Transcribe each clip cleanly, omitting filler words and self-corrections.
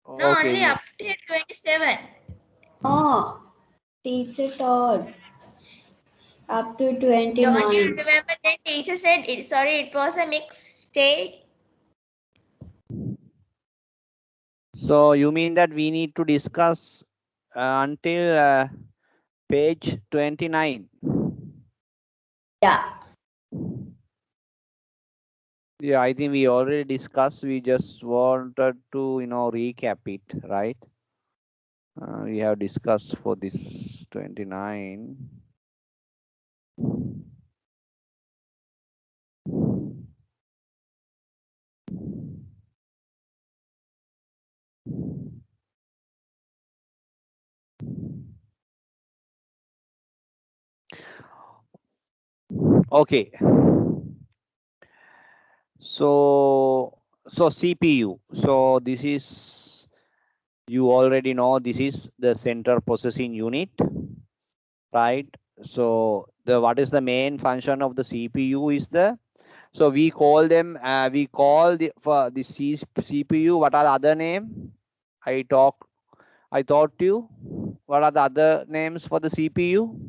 No, only Okay. up to 27. Oh, teacher told up to Don't you 29. remember then teacher said it was a mistake? So you mean that we need to discuss until page 29? Yeah. Yeah, I think we already discussed. We just wanted to, recap it, right? We have discussed for this 29. Okay. So CPU. So this is, you already know, this is the central processing unit, right? So what is the main function of the CPU is so we call them, we call for the CPU, what are the other name? I taught you, what are the other names for the CPU?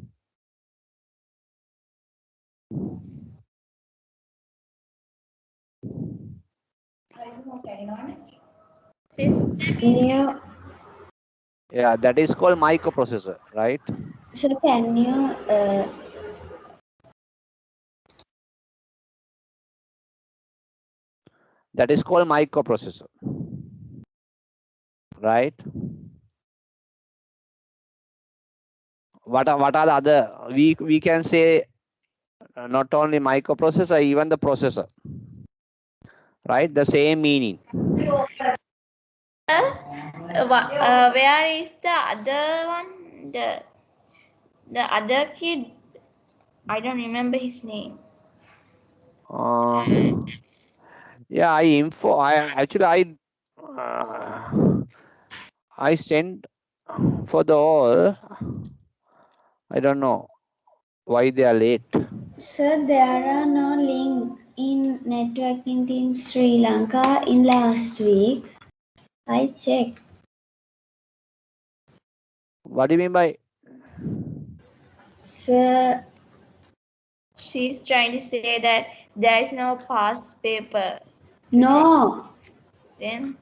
System. New. Yeah, that is called microprocessor, right? So can you That is called microprocessor, right? What are the other, we can say, not only microprocessor, even the processor, right? The same meaning. Where is the other one? The other kid. I don't remember his name. uh, yeah, I sent for the all. I don't know why they are late. sir, there are no link in networking team Sri Lanka in last week. I checked. What do you mean by? Sir, She's trying to say that there is no past paper. no. Then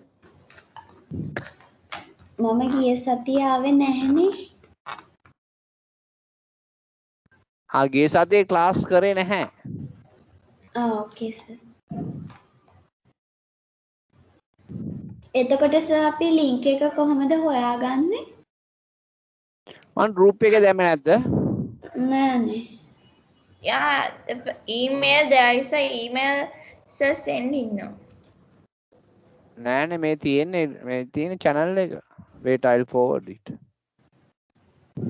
මම ගිය සතිය ආවේ නැහනේ. ගේ සතියේ class කරේ නැහැ. ඕකේ sir. එතකොට සර් අපි ලින්ක් එක කොහොමද හොයාගන්නේ? මම group එකේ දැම්මේ නැද්ද? නෑනේ. yeah, the email there is a email sending now. නෑනේ, මේ තියෙන channel එක. Wait, I'll forward it.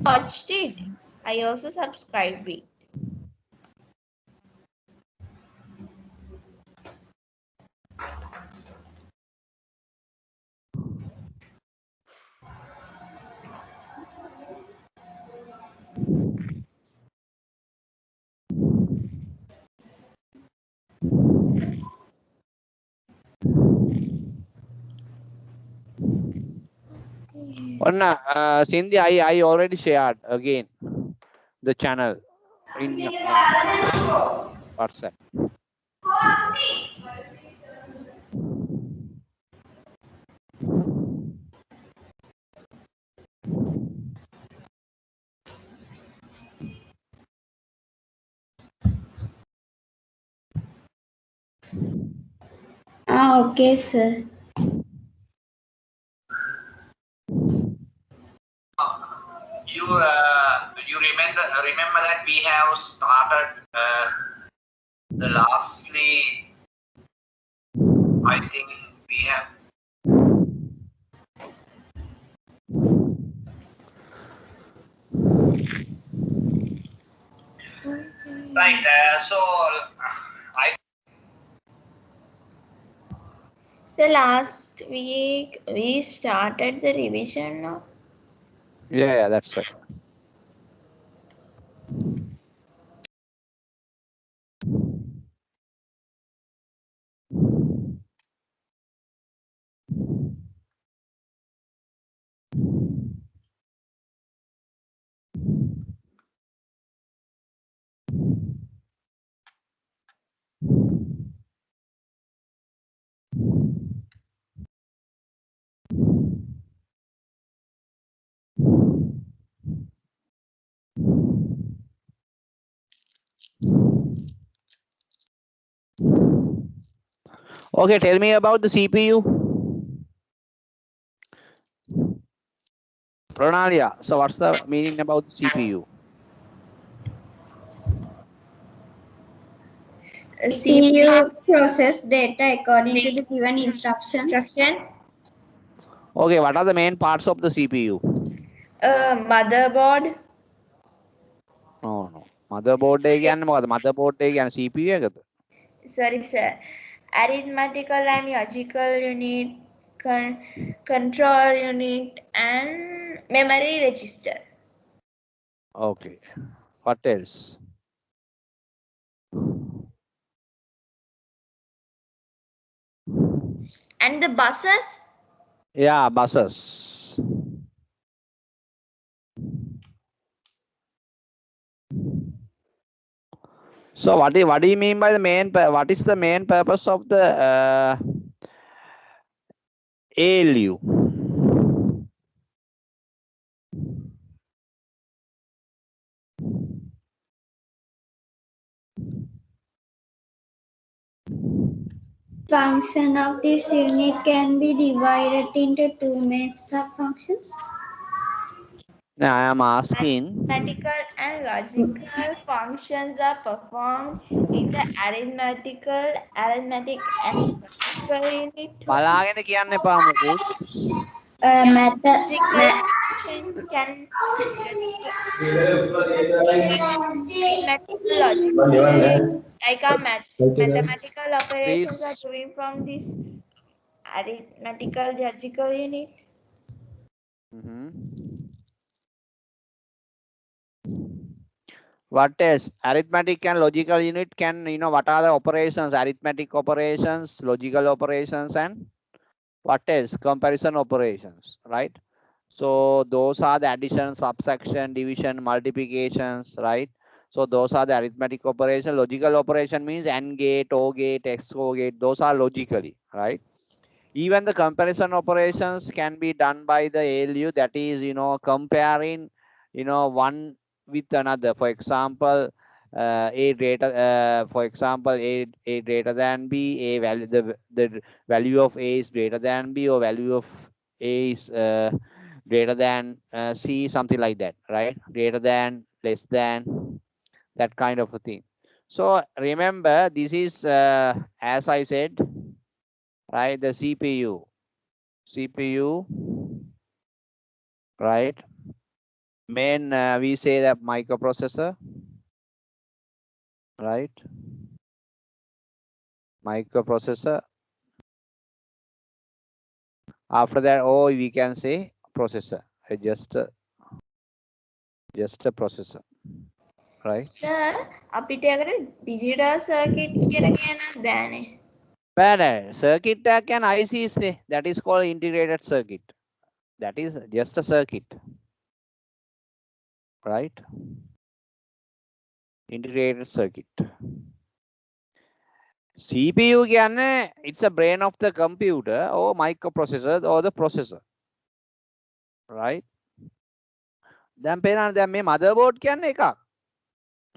Watched it. I also subscribed it. Cindy, I already shared again the channel in WhatsApp. Okay sir. You remember that we have started the lastly, I think we have right. So So last week we started the revision now. Yeah, that's right. Okay, tell me about the CPU. Ronalia, so what's the meaning about the CPU? CPU process data according to the given instructions. Instruction. Okay, what are the main parts of the CPU? Motherboard. No. Motherboard motherboard CPU එකද? Sorry, sir. Arithmetical and logical unit, control unit, and memory register. Okay. What else? And the buses. Yeah, buses. So what do you mean by the what is the main purpose of the ALU? Function of this unit can be divided into two main sub-functions. Now I am asking. Mathematical and logical functions are performed in the arithmetic and logical unit. බලාගෙන කියන්න එපා මුකුත්. Logical function can logical, like our mathematical operations are Please. doing from this arithmetical logical unit. What else? Arithmetic and logical unit can, what are the operations? Arithmetic operations, logical operations, and what else? Comparison operations, right? So those are the addition, subtraction, division, multiplications, right? So those are the arithmetic operation. Logical operation means AND gate, OR gate, XOR gate. Those are logically, right? Even the comparison operations can be done by the ALU. That is, comparing, one with another. For example, a greater, for example, a greater than b, a value the value of a is greater than b, or value of a is greater than c, something like that, right? Greater than, less than, that kind of a thing. So remember, this is as I said, right? The CPU, right? Main we say that microprocessor, right? Microprocessor. After that, we can say processor. Just a processor, right? Sir, අපිට යකට digital circuit කියලා කියන්නත් බෑනේ. But circuit can ICs, that is called integrated circuit. That is just a circuit, right? Integrated circuit. CPU it's a brain of the computer or microprocessor or the processor, right? Then මේ motherboard කියන්නේ එකක්.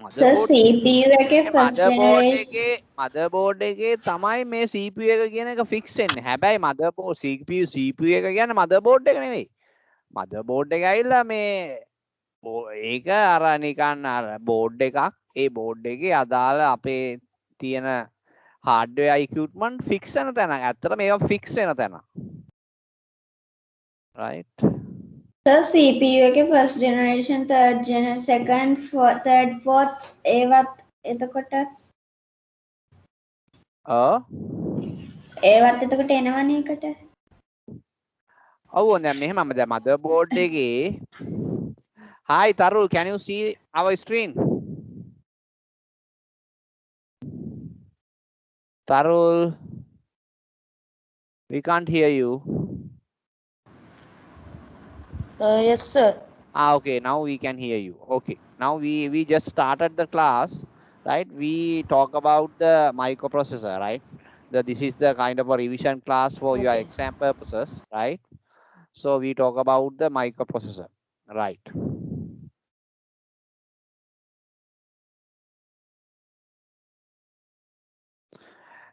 Sir, CPU එකේ first generation motherboard එකේ තමයි මේ CPU එක කියන එක fix වෙන්නේ. හැබැයි motherboard CPU එක කියන්නේ motherboard එක නෙවෙයි. motherboard එක ඇවිල්ලා මේ ඒක අර නිකන් අර board එකක්. ඒ board එකේ අදාළ අපේ තියෙන hardware equipment fix වෙන තැන. ඇත්තට මේවා fix වෙන තැන. Right? Sir, CPU එකේ first generation, second, third, fourth ඒවත් එතකොට ඒවත් එතකොට එනවනේ එකට. ඔව් දැන් මෙහෙම දැන් motherboard එකේ Hi Tarul, can you see our screen? Tarul, we can't hear you. Yes, sir. Okay, now we can hear you. Okay, now we just started the class, right? We talk about the microprocessor, right? This is the kind of a revision class for your exam purposes, right? So we talk about the microprocessor, right?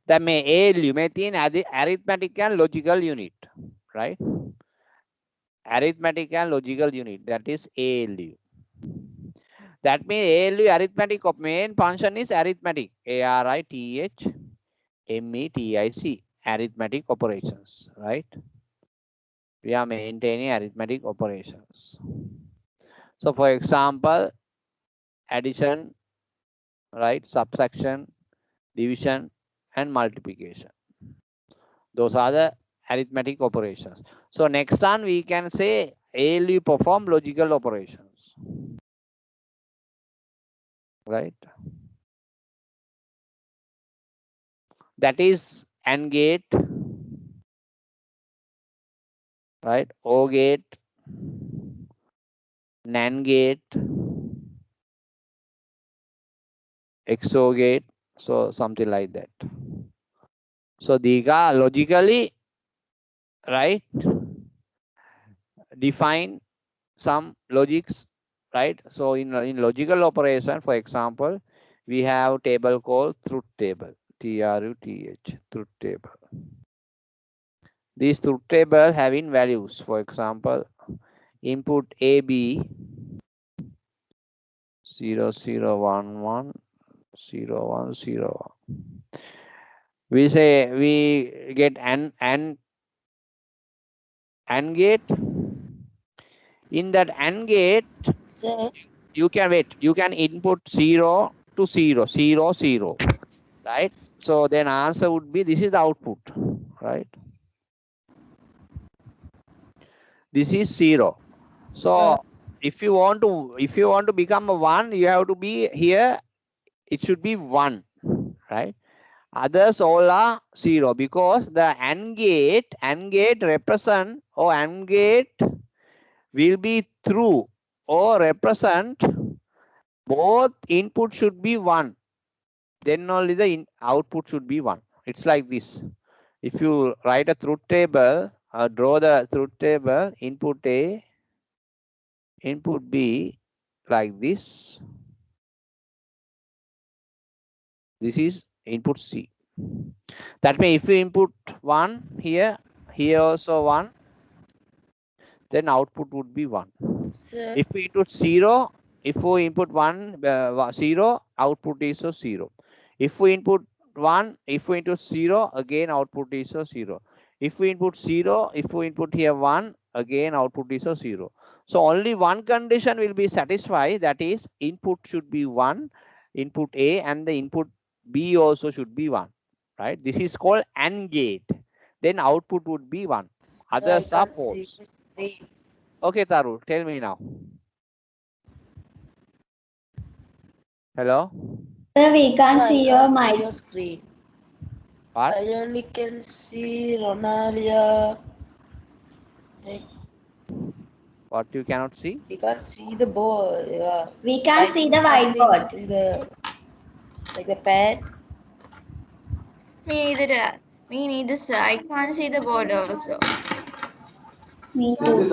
දැන් මේ ALU මේ තියෙන arithmetic and logical unit, right? Arithmetic and logical unit, that is ALU. That means ALU arithmetic of main function is arithmetic, ARITH METIC, arithmetic operations, right? We are maintaining arithmetic operations. So for example, addition, right, subtraction, division and multiplication. Those are the arithmetic operations. So next time we can say ALU perform logical operations, right? That is AND gate, right? OR gate, NAND gate, XOR gate, so something like that. So these are logically, right, define some logics, right? So in logical operation, for example, we have table called truth table, TRUTH, truth table. These truth table having values, for example, input AB 0011 0101. We say we get an AND gate. In that AND gate, Sir, you can wait. You can input 0 to 0, 0, 0, right? So then answer would be, this is the output, right? This is 0. So if you want to become a 1, you have to be here. It should be 1, right? Others all are 0 because the AND gate represent, or AND gate will be true or represent both input should be 1. Then only the output should be 1. It's like this. If you write a truth table, draw the truth table, input A, input B, like this. This is input C. That means if you input 1 here, here also 1, then output would be 1. sir, If we input 0, if we input 1, 0, output is a 0. If we input 1, if we input 0, again output is a 0. If we input 0, if we input here 1, again output is a 0. So only one condition will be satisfied, that is input should be 1, input A, and the input B also should be 1, right? This is called AND gate. Then output would be 1. Others I are can't see false. the screen. Okay, Taru, tell me now. Hello? Sir, we can't Sir, I see your can't see mic. your screen. What? I only can see Ronalia. Like, What you cannot see? we can't see the board. We can't see the Something whiteboard. in the like the pad. Me neither, sir. I can't see the board also. Me too.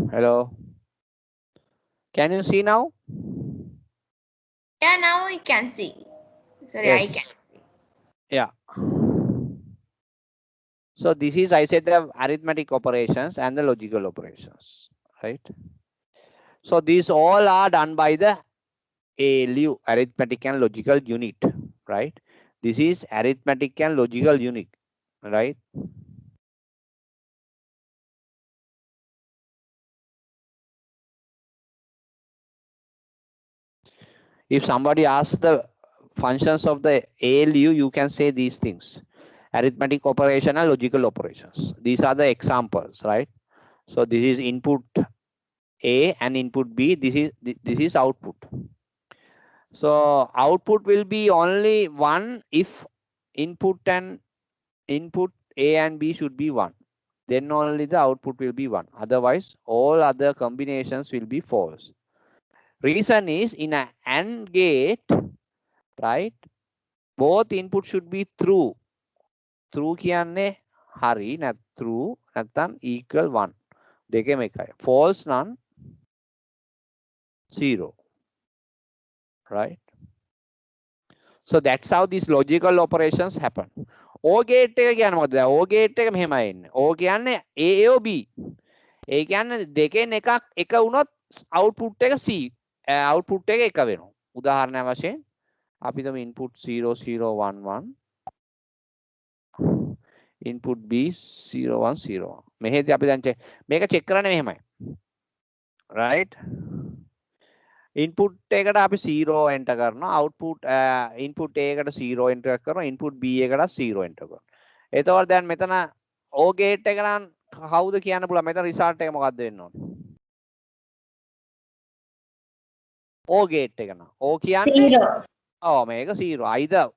Hello? Can you see now? Yeah, now we can see. Sorry, Yes. I can. Yeah. So this is, I said, the arithmetic operations and the logical operations, right? So these all are done by the ALU, arithmetic and logical unit, right? This is arithmetic and logical unit, right? If somebody asks the functions of the ALU, you can say these things: arithmetic operation and logical operations. These are the examples, right? So this is input A and input B. This is output. So output will be only 1 if input A and B should be 1. Then only the output will be 1. Otherwise, all other combinations will be false. Reason is, in an AND gate, right, both input should be true true කියන්නේ හරි නැත් true නැත්නම් equal 1 දෙකෙම එකයි. false නම් 0, right? So that's how these logical operations happen. O gate එක කියන්නේ මොකද? O gate එක මෙහෙමයි එන්නේ. O කියන්නේ A or B. ඒ කියන්නේ දෙකෙන් එකක් එක වුණොත් output එක C. output එක එක වෙනවා. උදාහරණයක් වශයෙන් අපි තුමු input 0 0 1 1 input B 0 1 0 1. මෙහෙදී අපි දැන් මේක check කරන්නේ මෙහෙමයි. right? input එකට අපි 0 enter කරනවා, output input A එකට 0 enter කරනවා, input B එකට 0 enter කරනවා. එතකොට දැන් මෙතන O gate එක නම් කවුද කියන්න පුළුවන්? මෙතන result එක මොකක්ද වෙන්න ඕනේ? O gate එක නම් O කියන්නේ 0. ඔව් මේක 0. either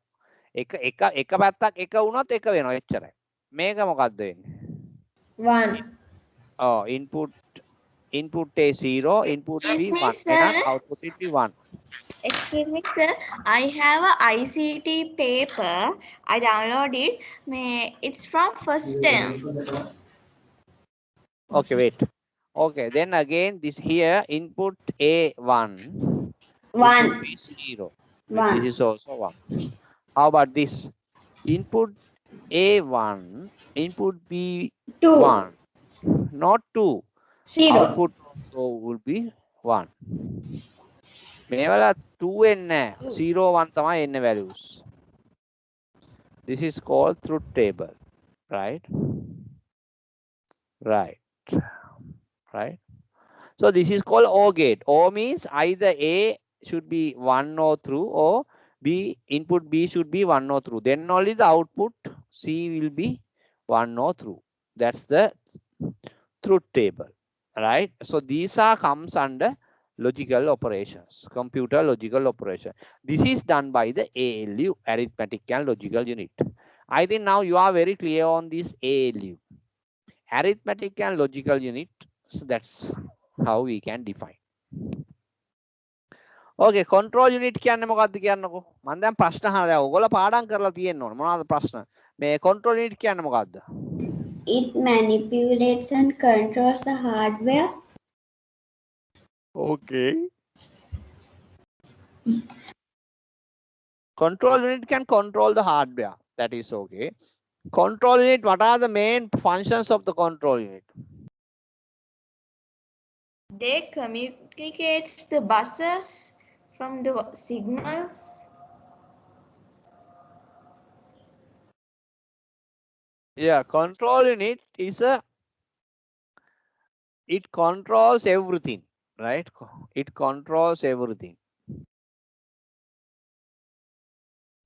එක පැත්තක් එක වුණොත් එක වෙනවා එච්චරයි. මේක මොකක්ද වෙන්නේ? 1. ඔව් input A 0, input B Excuse me, 1. sir. එහෙනම් output will be 1. Excuse me, sir. I have a ICT paper. I download it. It's from first term. Okay, wait. Okay, then again this here input A1, 1. input B 0. 1. This is also 1. How about this? Input A1, input B 2. 1, not 2. 0. Output also will be 1. මේවල 2 එන්නේ 0 1 තමයි එන්නේ values. This is called truth table, right? Right. So this is called O gate. O means either A should be 1 or true, or B input B should be 1 or true. Then only the output C will be 1 or true. That's the truth table, right? So these are comes under logical operations, computer logical operation. This is done by the ALU, arithmetic and logical unit. I think now you are very clear on this ALU, arithmetic and logical unit. So that's how we can define. Okay, control unit කියන්නේ මොකක්ද කියන්නකෝ. මම දැන් ප්‍රශ්න අහනවා. දැන් ඔයගොල්ලෝ පාඩම් කරලා තියෙන්න ඕන. මොනවද ප්‍රශ්න? මේ control unit කියන්නේ මොකක්ද? It manipulates and controls the hardware. Okay. Control unit can control the hardware. That is okay. Control unit, what are the main functions of the control unit? They communicate the buses from the signals. Yeah, control unit is it controls everything, right? It controls everything.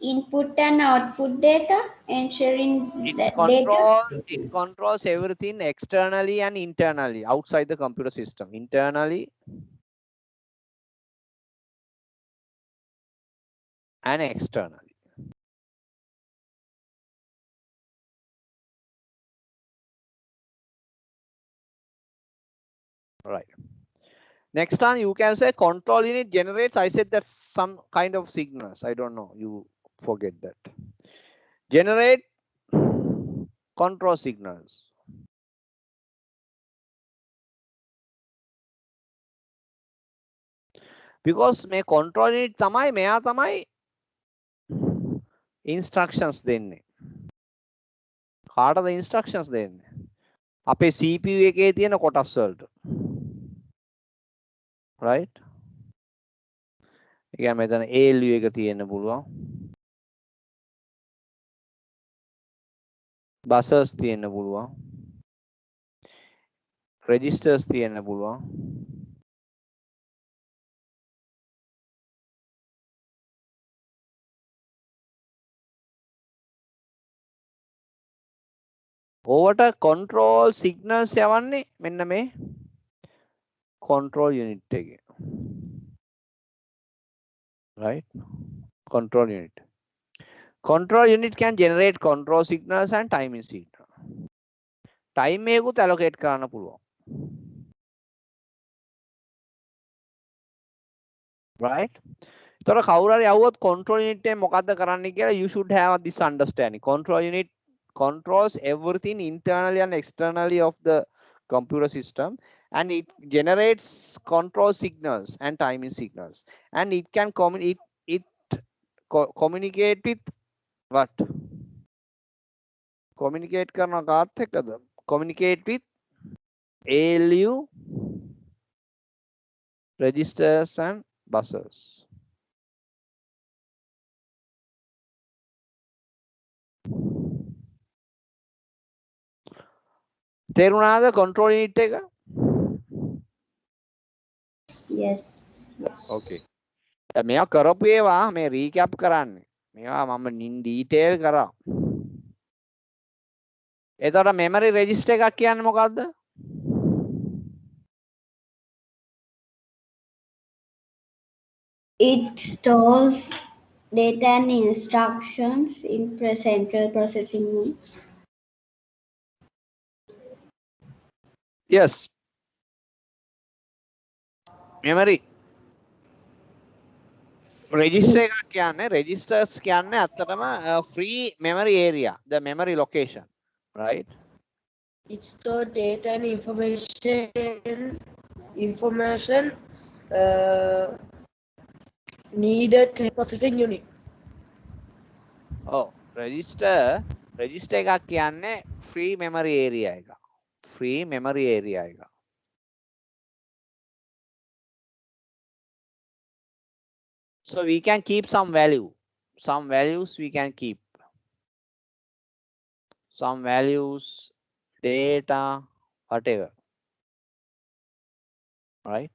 Input and output data, ensuring that data. It controls everything externally and internally outside the computer system. Internally and externally. Right. Next one, you can say control unit generates. I said that's some kind of signals. I don't know. You forget that. Generate control signals. Because may control unit tamai meya tamai instructions denne. කාටද instructions දෙන්නේ? අපේ CPU එකේ තියෙන කොටස් වලට. Right? ඒ කියන්නේ මෙතන ALU එක තියෙන්න පුළුවන්. buses තියෙන්න පුළුවන්. registers තියෙන්න පුළුවන්. ඕවට control signals යවන්නේ මෙන්න මේ control unit එකේ. Right? Control unit. Control unit can generate control signals and timing signal. Time එකකුත් allocate කරන්න පුළුවන්. Right? ඒතර කවුරු හරි යවුවොත් control unit එකේ මොකද්ද කරන්න කියලා you should have this understanding. Control unit controls everything internally and externally of the computer system, and it generates control signals and timing signals, and it can communicate with what? Communicate කරන කාත් එක්කද? Communicate with ALU registers and buzzers. තේරුණාද control unit එක? Yes. Okay. මේවා කරපු ඒවා මේ recap කරන්නේ. මේවා මම in detail කරා. එතකොට memory register එකක් කියන්නේ මොකද්ද? It stores data and instructions in central processing unit. Yes. Memory. Register එකක් කියන්නේ registers කියන්නේ ඇත්තටම free memory area, the memory location, right? It store data and information needed to processing unit. Oh, register එකක් කියන්නේ free memory area එක. Free memory area එක. So we can keep some value. Some values we can keep. Some values, data, whatever. Right?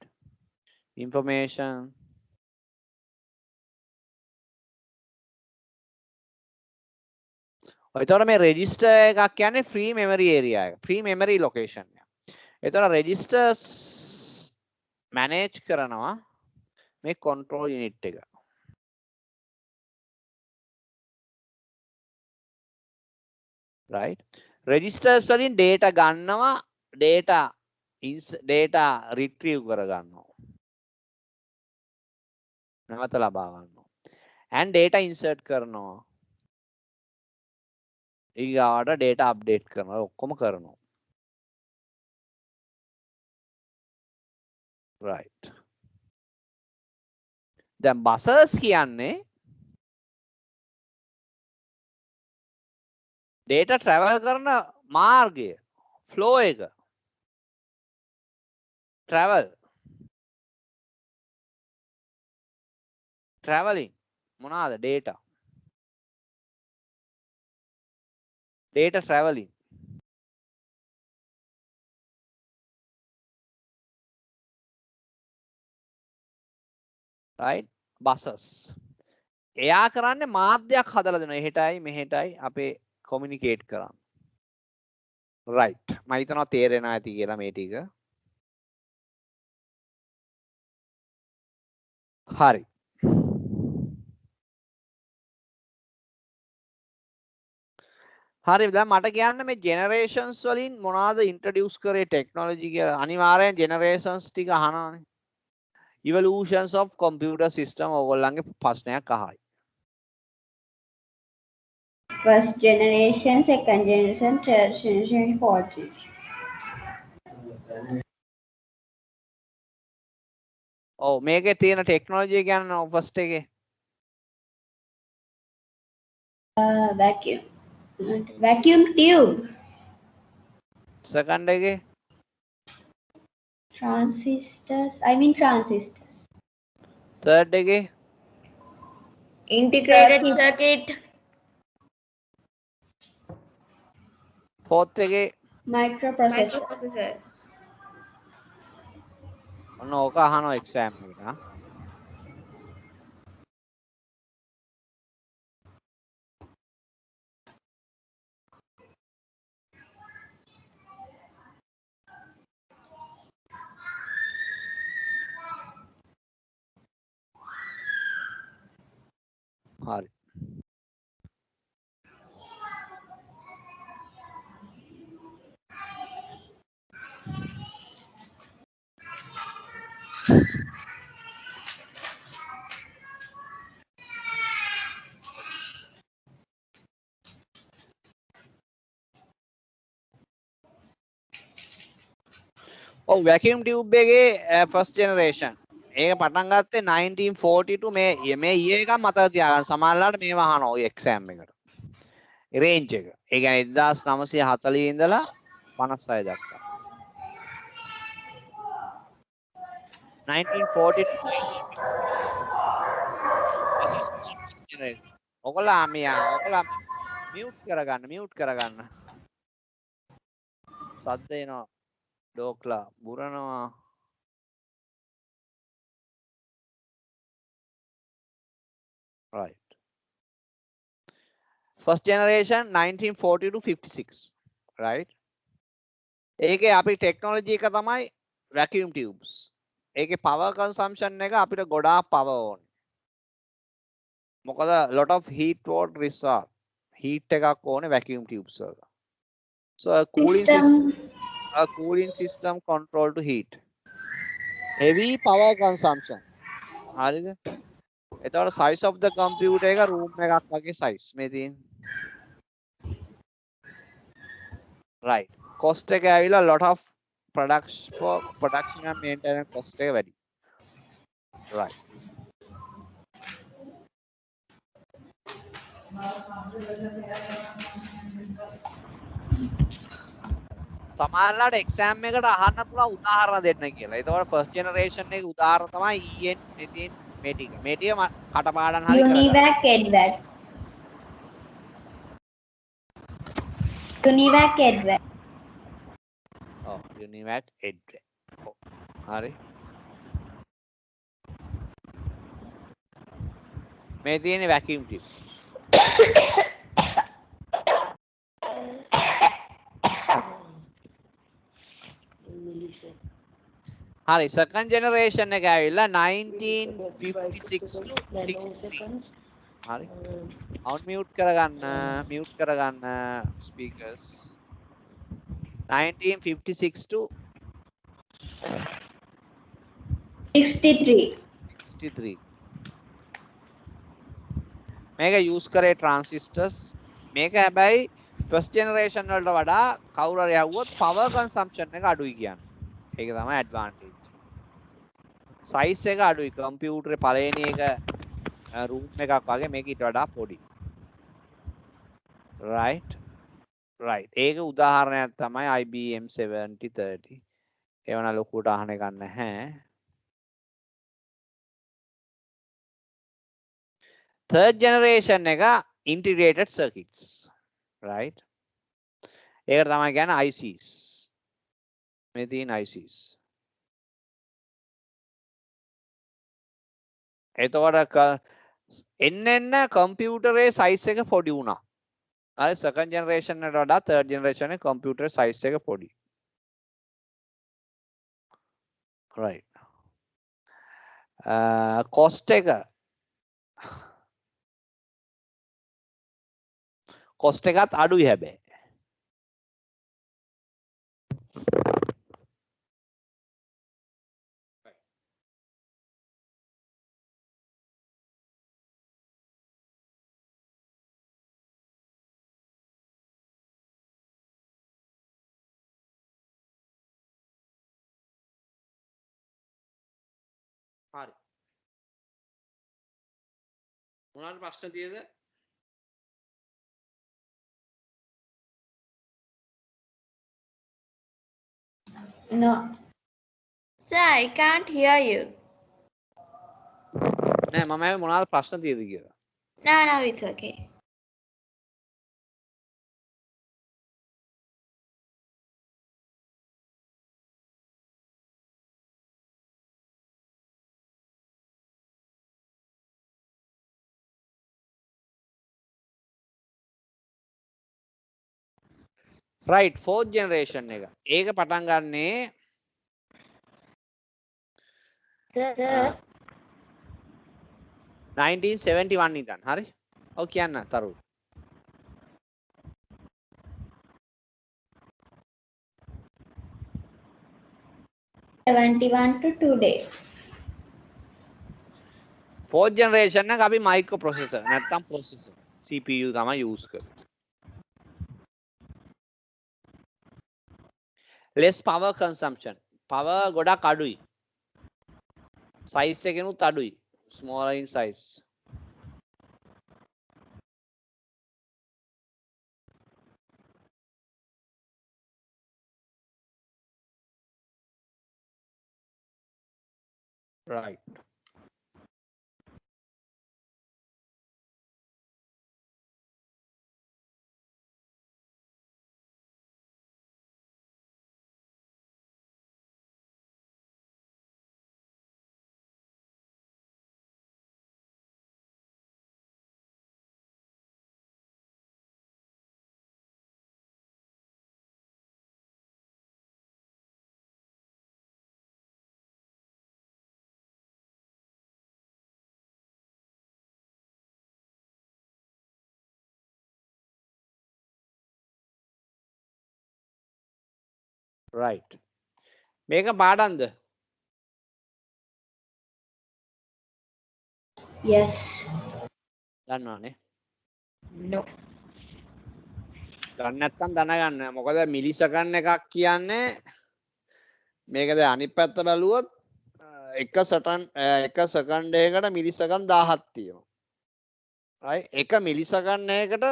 Information. එතකොට මේ register එකක් කියන්නේ free memory area එක. Free memory location එක. එතකොට registers manage කරනවා මේ control unit එක. Right? Registers වලින් data ගන්නවා, data retrieve කර ගන්නවා. නැවත ලබා ගන්නවා. and data insert කරනවා. ඊගාවට data update කරනවා. ඔක්කොම කරනවා. Right. දැන් buzzers කියන්නේ data travel කරන මාර්ගය, flow එක. traveling මොනවාද? data traveling. Right? buses. එයා කරන්නේ මාධ්‍යයක් හදලා දෙනවා. එහෙටයි මෙහෙටයි අපේ communicate කරන්න. right. මම හිතනවා තේරෙනවා ඇති කියලා මේ ටික. හරි. හරි දැන් මට කියන්න මේ generations වලින් මොනවාද introduce කරේ technology කියලා. අනිවාර්යෙන් generations ටික අහනවානේ. evolutions of computer system ඕගොල්ලන්ගේ ප්‍රශ්නයක් අහයි. First generation, second generation, third generation, fourth generation. ඔව් මේකේ තියෙන technology කියන්නේ first එකේ Vacuum tube. second එකේ Transistors. third එකේ Integrated Circuits. circuit. fourth එකේ Microprocessor. Microprocessors. ඔන්න ඕක අහනවා exam එකට. හරි. ඔව් vacuum tube එකේ first generation ඒක පටන් ගත්තේ 1942 මේ year එකක් මතක තියාගන්න සමහරවිට මේව අහනවා ඔය exam එකට range එක ඒ කියන්නේ 1940 ඉඳලා 56 දක්වා 1942 ඔයගොල්ලෝ mute කරගන්න සද්ද එනවා ඩෝක්ලා බුරනවා right first generation 1940 to 56 right ඒකේ අපි ටෙක්නොලොජි එක තමයි vacuum tubes ඒකේ power consumption එක අපිට ගොඩාක් power ඕනේ මොකද lot of heat would result heat එකක් ඕනේ vacuum tubes වල so a cooling system control to heat heavy power consumption හරිද එතකොට size of the computer එක room එකක් වගේ size මේ තියෙන right cost එක ඇවිල්ලා lot of production and maintenance cost එක වැඩි right සමහරවිට exam එකට අහන්න පුළුවන් උදාහරණ දෙන්න කියලා. ඒතකොට first generation එකේ උදාහරණ තමයි EN methane මේ ටික කටපාඩම් හරි කරගන්න. Univac EDVAC. Univac EDVAC. ඔව් Univac EDVAC. හරි. මේ තියෙන්නේ vacuum tube. හරි second generation එක ඇවිල්ලා 1956 to 63 හරි unmute කරගන්න speakers 1956 to 63 මේක use කරේ transistors මේක හැබැයි first generation වලට වඩා කවුරු හරි යවුවොත් power consumption එක අඩුයි කියන්නේ ඒක තමයි advantage size එක අඩුයි computer පළවෙනි එක room එකක් වගේ මේක ඊට වඩා පොඩි right ඒක උදාහරණයක් තමයි IBM 7030 ඒවන ලොකුට අහන්න ගන්න නැහැ third generation එක integrated circuits right ඒක තමයි කියන්නේ ICs මේ තියෙන ICs එතකොට එන්න කම්පියුටරේ size එක පොඩි වුණා. හරි second generation එකට වඩා third generation එකේ computer size එක පොඩි. right. cost එකත් අඩුයි හැබැයි. හරි. මොනවාද ප්‍රශ්න තියෙද? No. Sir, I can't hear you. නෑ මම මොනවාද ප්‍රශ්න තියෙද කියලා. No, it's okay. right fourth generation එක. ඒක පටන් ගන්නේ 1971 ඉඳන්. හරි? ඔව් කියන්න තරු. to today. fourth generation එක අපි microprocessor නැත්නම් processor CPU තමයි use කරන්නේ. less power consumption power ගොඩක් අඩුයි. size එකෙනුත් අඩුයි. smaller in size. Right. Right. මේක පාඩම්ද? Yes. දන්නවනේ. No. දන්නේ නැත්නම් දැනගන්න. මොකද මිලිසෙකන්ඩ් එකක් කියන්නේ මේක දැන් අනිත් පැත්ත බැලුවොත් එක සෙකන්ඩ් එකකට මිලිසෙකන්ඩ් 1000ක් තියෙනවා. right? එක මිලිසෙකන්ඩ් එකකට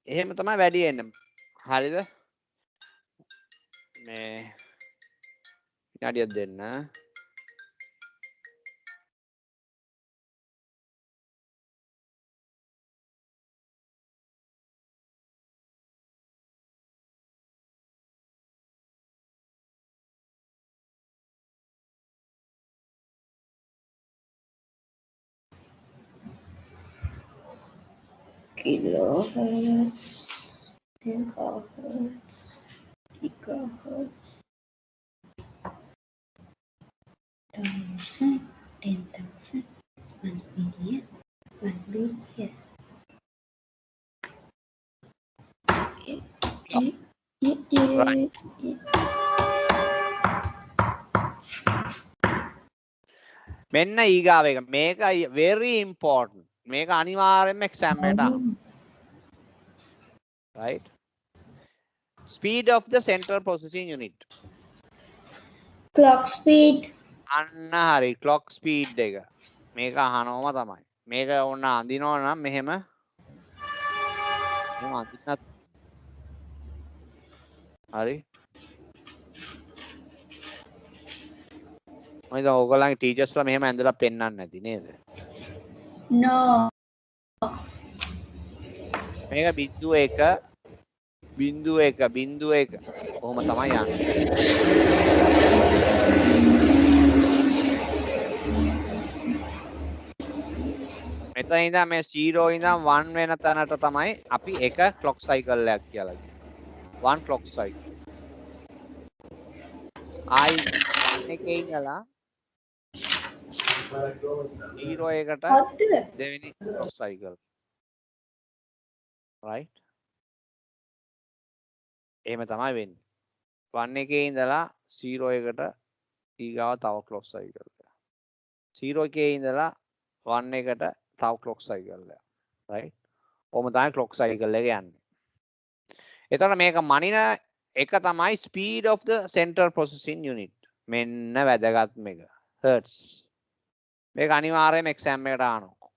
එහෙම තමයි වැඩි වෙන්නේ. හරිද? මේ විනාඩියක් දෙන්න. Kilohertz, megahertz, gigahertz, 1,000, 10,000, 1 million, 1 billion. Right. මෙන්න ඊගාව එක. මේක very important. මේක අනිවාර්යෙන්ම exam එකට අහනවා. right? Speed of the central processing unit. Clock speed. අන්න හරි clock speed එක. මේක අහනවම තමයි. මේක ඕන අඳිනවා නම් මෙහෙම අඳින්නත් හරි. මම දැන් ඕගොල්ලන්ගේ ටීචර්ස්ලා මෙහෙම ඇඳලා පෙන්නන්නේ නැති නේද? No. මේක 0.1 කොහොම තමයි යන්නේ. මෙතන ඉඳන් මේ 0 ඉඳන් 1 වෙන තැනට තමයි අපි එක clock cycle එකක් කියලා කියන්නේ. 1 clock cycle. I 1 එකේ ඉඳලා 0 එකට දෙවෙනි clock cycle. right? එහෙම තමයි වෙන්නේ. 1 එකේ ඉඳලා 0 එකට ඊගාව තව clock cycle එක. 0 එකේ ඉඳලා 1 එකට තව clock cycle එක. right? ඔහොම තමයි clock cycle එක යන්නේ. එතකොට මේක මනින එක තමයි speed of the central processing unit. මෙන්න වැදගත් මේක. hertz. මේක අනිවාර්යයෙන්ම exam එකට අහනවා.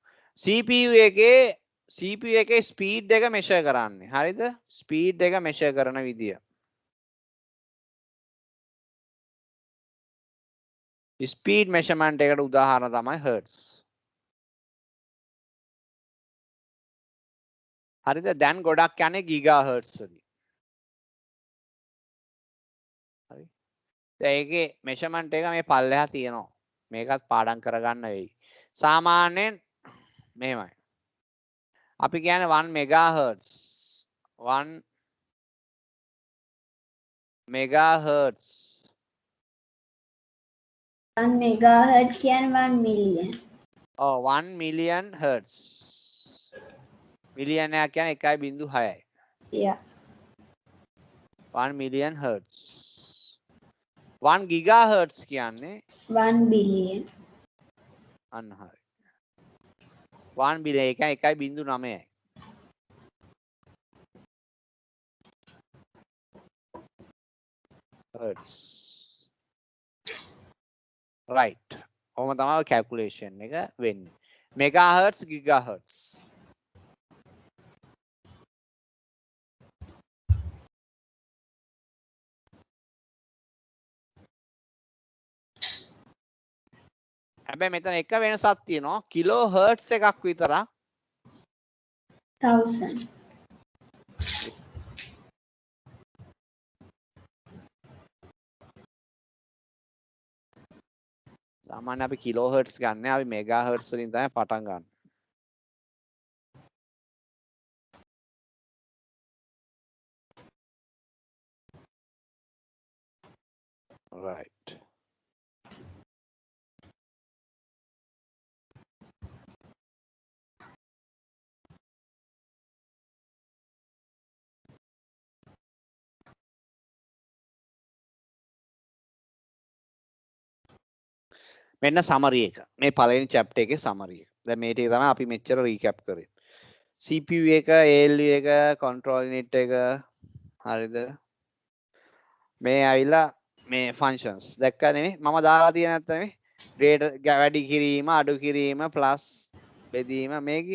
CPU එකේ ස්පීඩ් එක මෙෂර් කරන්නේ. හරිද? ස්පීඩ් එක මෙෂර් කරන විදිය. ස්පීඩ් මෙෂර්මන්ට් එකට උදාහරණ තමයි hertz. හරිද? දැන් ගොඩක් යන්නේ ගිගාහර්ට්ස් වලින්. හරි. දැන් ඒකේ මෙෂර්මන්ට් එක මේ පල්ලෙහා තියෙනවා. මේකත් පාඩම් කරගන්න වෙයි. සාමාන්‍යයෙන් මෙහෙමයි. අපි කියන්නේ 1 megahertz 1 megahertz 1 megahertz කියන්නේ 1 million. 1 million hertz මිලියන එක කියන්නේ 1.6යි. Yeah. 1 million hertz 1 gigahertz කියන්නේ 1 billion. අන්න හරි 1 billion එක 1.9යි. hertz. Right. ඔහොම තමයි calculation එක වෙන්නේ. megahertz gigahertz. හැබැයි මෙතන එක වෙනසක් තියෙනවා. kilohertz එකක් විතරක් 1000. සාමාන්‍ය අපි kilohertz ගන්න අපි megahertz වලින් තමයි පටන් ගන්න. Right. මෙන්න summary එක. මේ පළවෙනි chapter එකේ summary එක. දැන් මේ ටික තමයි අපි මෙච්චර recap කරේ. CPU එක, ALU එක, control unit එක හරිද? මේ ඇවිල්ලා මේ functions දැක්ක නෙමෙයි මම දාලා තියෙන නැත්නම් නෙමෙයි data වැඩි කිරීම, අඩු කිරීම, plus බෙදීම මේක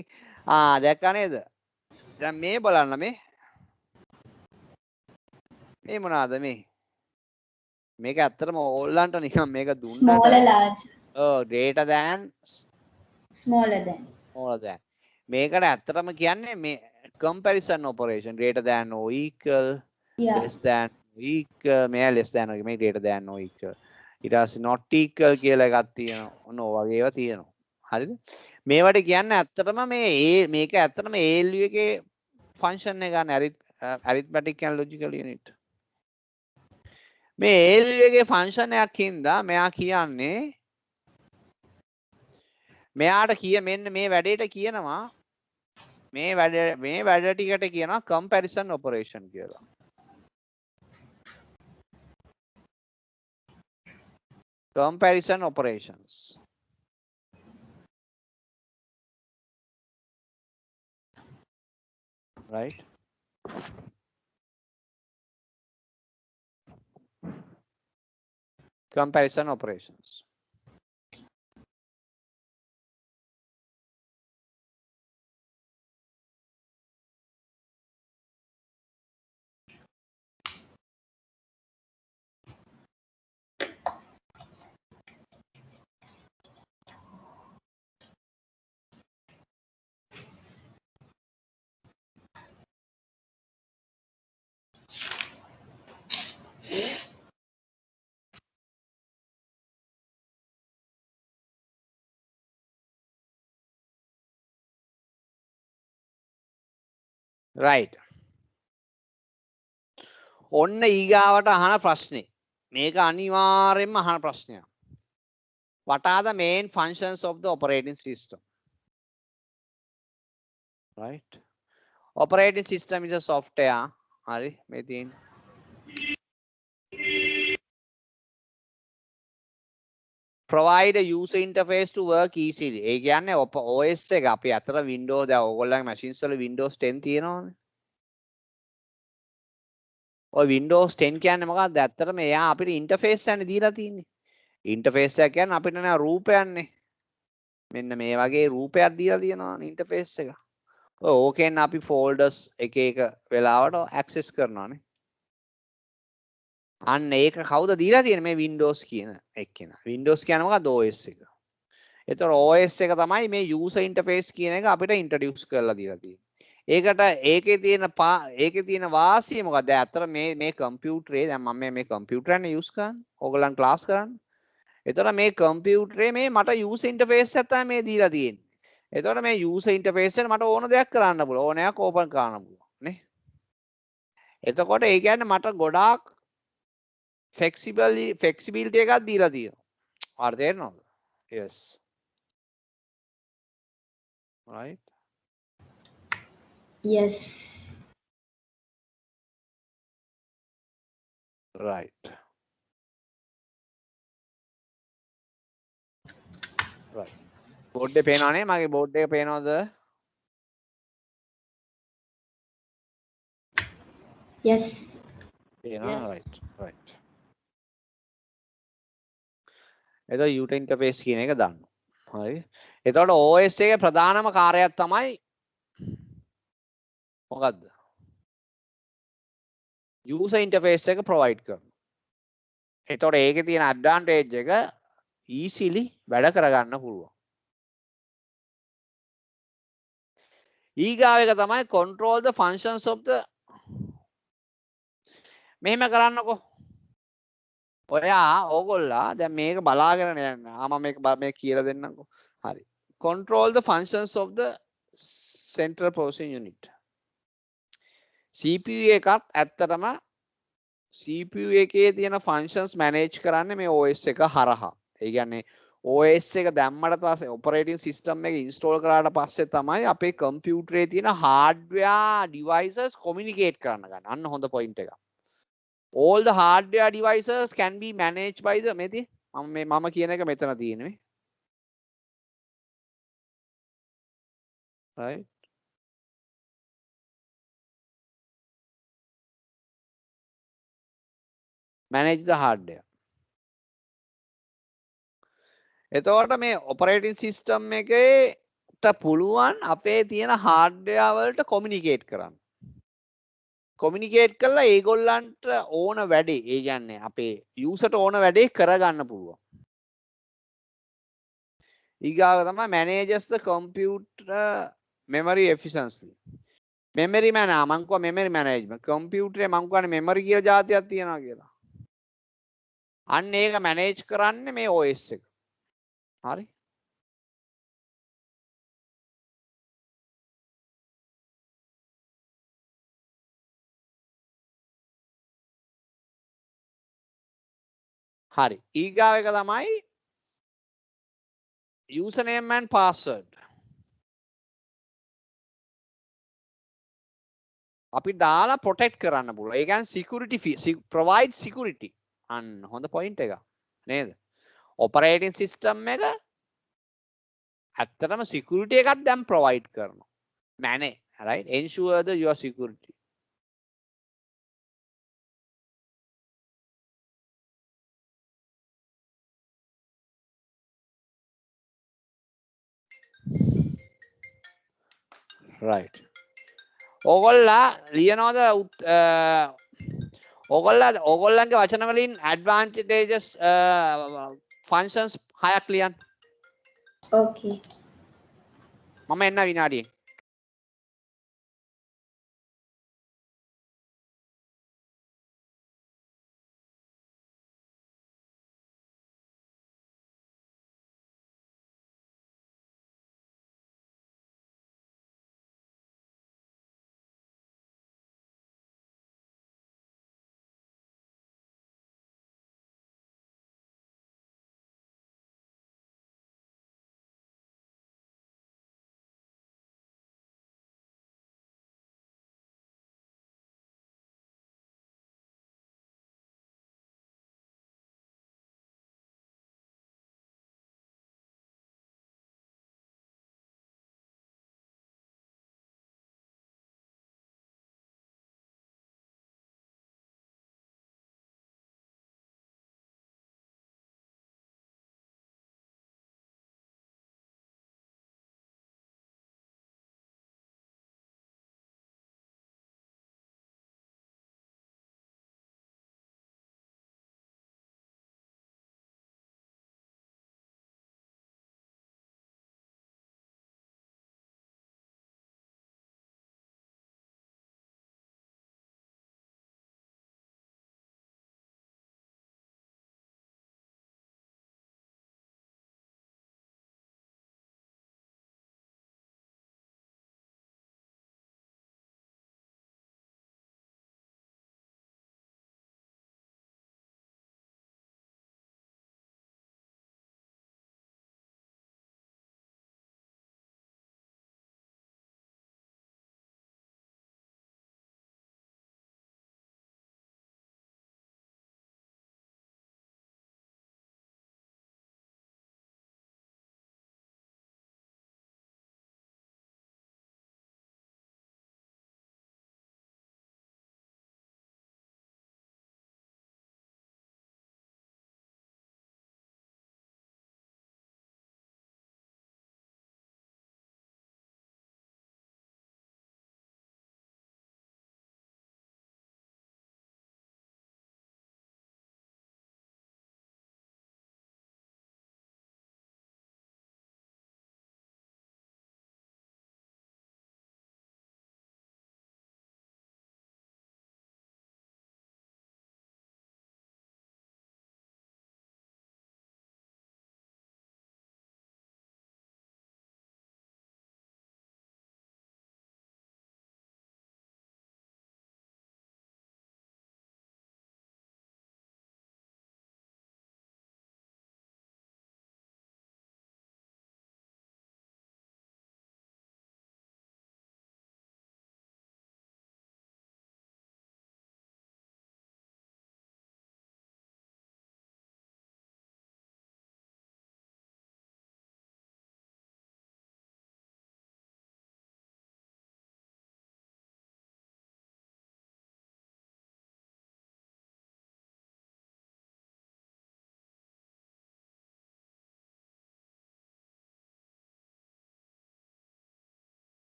දැක්ක නේද? දැන් මේ බලන්න මේ මොනවාද මේ? මේක ඇත්තටම ඕල්ලන්ට නිකන් මේක දුන්නට Smaller, large. greater than Smaller than. මේකට ඇත්තටම කියන්නේ මේ comparison operation greater than or equal Yeah. less than equal මේ less than වගේ මේ greater than or equal ඊට පස්සේ not equal කියලා එකක් තියෙනවා ඔන්න ඔය වගේ ඒවා තියෙනවා හරිද මේවට කියන්නේ ඇත්තටම මේක ඇත්තටම ALU එකේ function එක ගන්න arithmetic and logical unit මේ ALU එකේ function එකක් හින්දා මෙයා කියන්නේ මෙයාට මෙන්න මේ වැඩේට කියනවා මේ වැඩ ටිකට කියනවා comparison operation කියලා. Comparison operations. Right? Comparison operations. Right. ඔන්න ඊගාවට අහන ප්‍රශ්නේ. මේක අනිවාර්යෙන්ම අහන ප්‍රශ්නයක්. What are the main functions of the operating system? Right. Operating system is a software. හරි මේ තියෙන. Provide a user interface to work easily. ඒ කියන්නේ OS එක අපි අතර Windows දැන් ඕගොල්ලන්ගේ machines වල Windows 10 තියෙනවනේ. ඔය Windows 10 කියන්නේ මොකක්ද? ඇත්තටම එයා අපිට interface එකක් දීලා තියෙන්නේ. interface එක කියන්නේ අපිට නේ රූපයක්නේ. මෙන්න මේ වගේ රූපයක් දීලා තියෙනවානේ interface එක. ඕකෙන් අපි folders එක වෙලාවට access කරනවානේ. අන්න ඒක කවුද දීලා තියෙන්නේ මේ Windows කියන එක්කෙනා. Windows කියන්නේ මොකක්ද OS එක. ඒතර OS එක තමයි මේ user interface කියන එක අපිට introduce කරලා දීලා තියෙන්නේ. ඒකට ඒකේ තියෙන වාසිය මොකක්ද? ඇත්තට මේ කම්පියුටරේ දැන් මම මේ කම්පියුටරනේ යූස් කරන්නේ. ඕගොල්ලන් ක්ලාස් කරන්නේ. එතකොට මේ කම්පියුටරේ මට user interface එකක් තමයි මේ දීලා තියෙන්නේ. එතකොට මේ user interface එකට මට ඕන දෙයක් කරන්න පුළුවන්. ඕනෑවක් ඕපන් කරන්න පුළුවන් නේ. එතකොට ඒ කියන්නේ මට ගොඩාක් flexibility එකක් දීලා තියෙනවා. හරි තේරෙනවද? Yes. Right. Yes. Right. Right. Board එක පේනවනේ මගේ board එක පේනවද? Yes. පේනවා right. Right. එතකොට user interface කියන එක දාන්න. හරි. එතකොට OS එකේ ප්‍රධානම කාර්යයක් තමයි මොකද්ද? user interface එක provide කරනවා. එතකොට ඒකේ තියෙන advantage එක easily වැඩ කරගන්න පුළුවන්. ඊගාව එක තමයි control the functions of the මෙහෙම කරන්නකෝ. ඕගොල්ලා දැන් මේක බලාගෙන යන්න. මම මේක කියලා දෙන්නම්කෝ. හරි. Control the functions of the central processing unit. CPU එකත් ඇත්තටම CPU එකේ තියෙන functions manage කරන්නේ මේ OS එක හරහා. ඒ කියන්නේ OS එක දැම්මට පස්සේ operating system එක install කරාට පස්සේ තමයි අපේ computer තියෙන hardware devices communicate කරන්න ගන්න. අන්න හොඳ point එකක්. All the hardware devices can be managed by the මෙති මම කියන එක මෙතන තියෙන්නේ. Right. Manage the hardware. එතකොට මේ operating system එකේට පුළුවන් අපේ තියෙන hardware වලට communicate කරන්න. communicate කරලා ඒගොල්ලන්ට ඕන වැඩේ, ඒ කියන්නේ අපේ user ට ඕන වැඩේ කරගන්න පුළුවන්. ඊගාව තමයි manages the computer memory efficiency. memory මං කිව්වා memory management. computer මං කියන්නේ memory කියලා જાතියක් තියෙනවා කියලා. අන්න ඒක manage කරන්නේ මේ OS එක. හරි. හරි. ඊගාව එක තමයි username and password. අපි දාලා protect කරන්න පුළුවන්. ඒ කියන්නේ security provide security. අන්න හොඳ point එකක්. නේද? operating system එක ඇත්තටම security එකක් දැන් provide කරනවා. manage, right? Ensure your security. Right. ඕගොල්ලා ලියනවද ඕගොල්ලන්ගේ වචන වලින් advantages functions 6ක් ලියන්න. Okay. මම එන්න විනාඩියෙන්.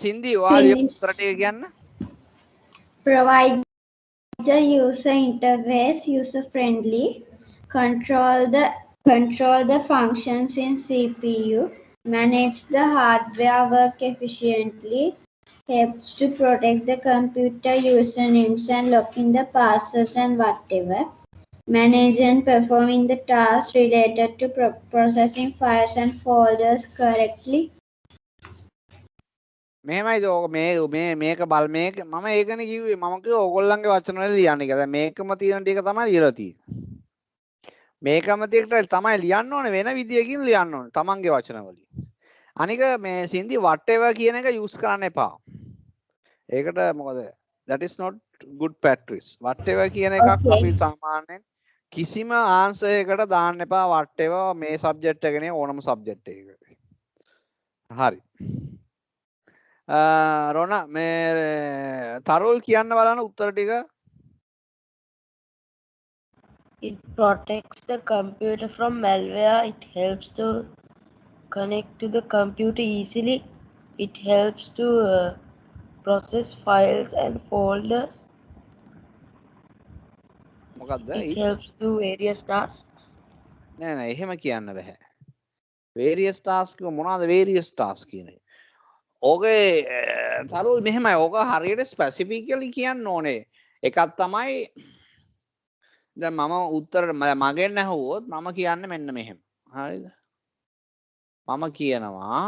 සින්දි ඔයාලා Finish. උත්තර ටික කියන්න. Provides a user interface, user-friendly, control the functions in CPU, manage the hardware work efficiently, helps to protect the computer usernames and locking the passwords and whatever, manage and performing the tasks related to processing files and folders correctly. මෙහෙමයි ඕක මේක බල මේක මම ඒකනේ කිව්වේ මම කිව්වා ඕගොල්ලන්ගේ වචන වල ලියන්න කියලා. මේකම තියෙන ටික තමයි ලියලා තියෙන්නේ. මේකම ටිකට තමයි ලියන්න ඕනේ වෙන විදියකින් ලියන්න ඕනේ තමන්ගේ වචන වලින්. අනික මේ සින්දි whatever කියන එක යූස් කරන්න එපා. ඒකට මොකද that is not good practice. whatever කියන එකක් අපි සාමාන්‍යයෙන් කිසිම ආන්සර් එකකට දාන්න එපා whatever මේ සබ්ජෙක්ට් එකනේ ඕනම සබ්ජෙක්ට් එකක. හරි. රොන මේ තරුල් කියන්න බලන්න උත්තර ටික. It protects the computer from malware. It helps to connect to the computer easily. It helps to process files and folders. මොකද්ද? It helps to various tasks. නෑ නෑ එහෙම කියන්න බෑ. various task මොනවාද various task කියන්නේ? ඕකේ තරුල් මෙහෙමයි. ඕක හරියට ස්පෙસિෆිකලි කියන්න ඕනේ. එකක් තමයි දැන් මම උත්තර මගෙන් ඇහුවොත් මම කියන්නේ මෙන්න මෙහෙම. හරිද? මම කියනවා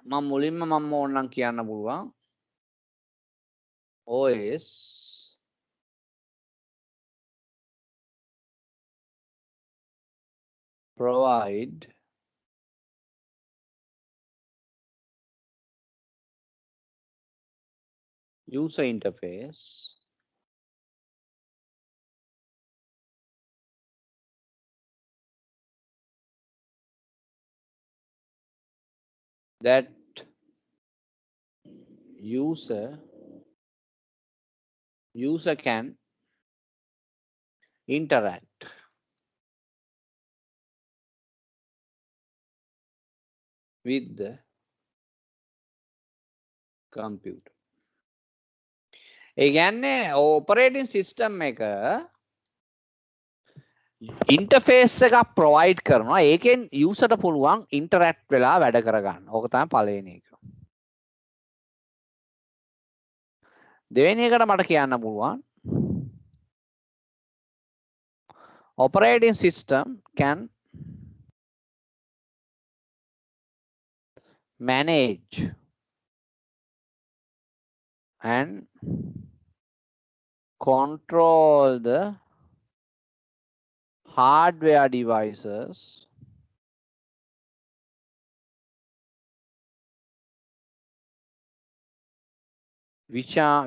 මම මුලින්ම මම ඕනනම් කියන්න පුළුවන් OS provide user interface that user can interact with the computer. ඒ කියන්නේ operating system එක interface එකක් provide කරනවා. ඒකෙන් user ට පුළුවන් interact වෙලා වැඩ කරගන්න. ඕක තමයි පළවෙනි එක. දෙවෙනි එකට මට කියන්න පුළුවන් operating system can manage and control the hardware devices which are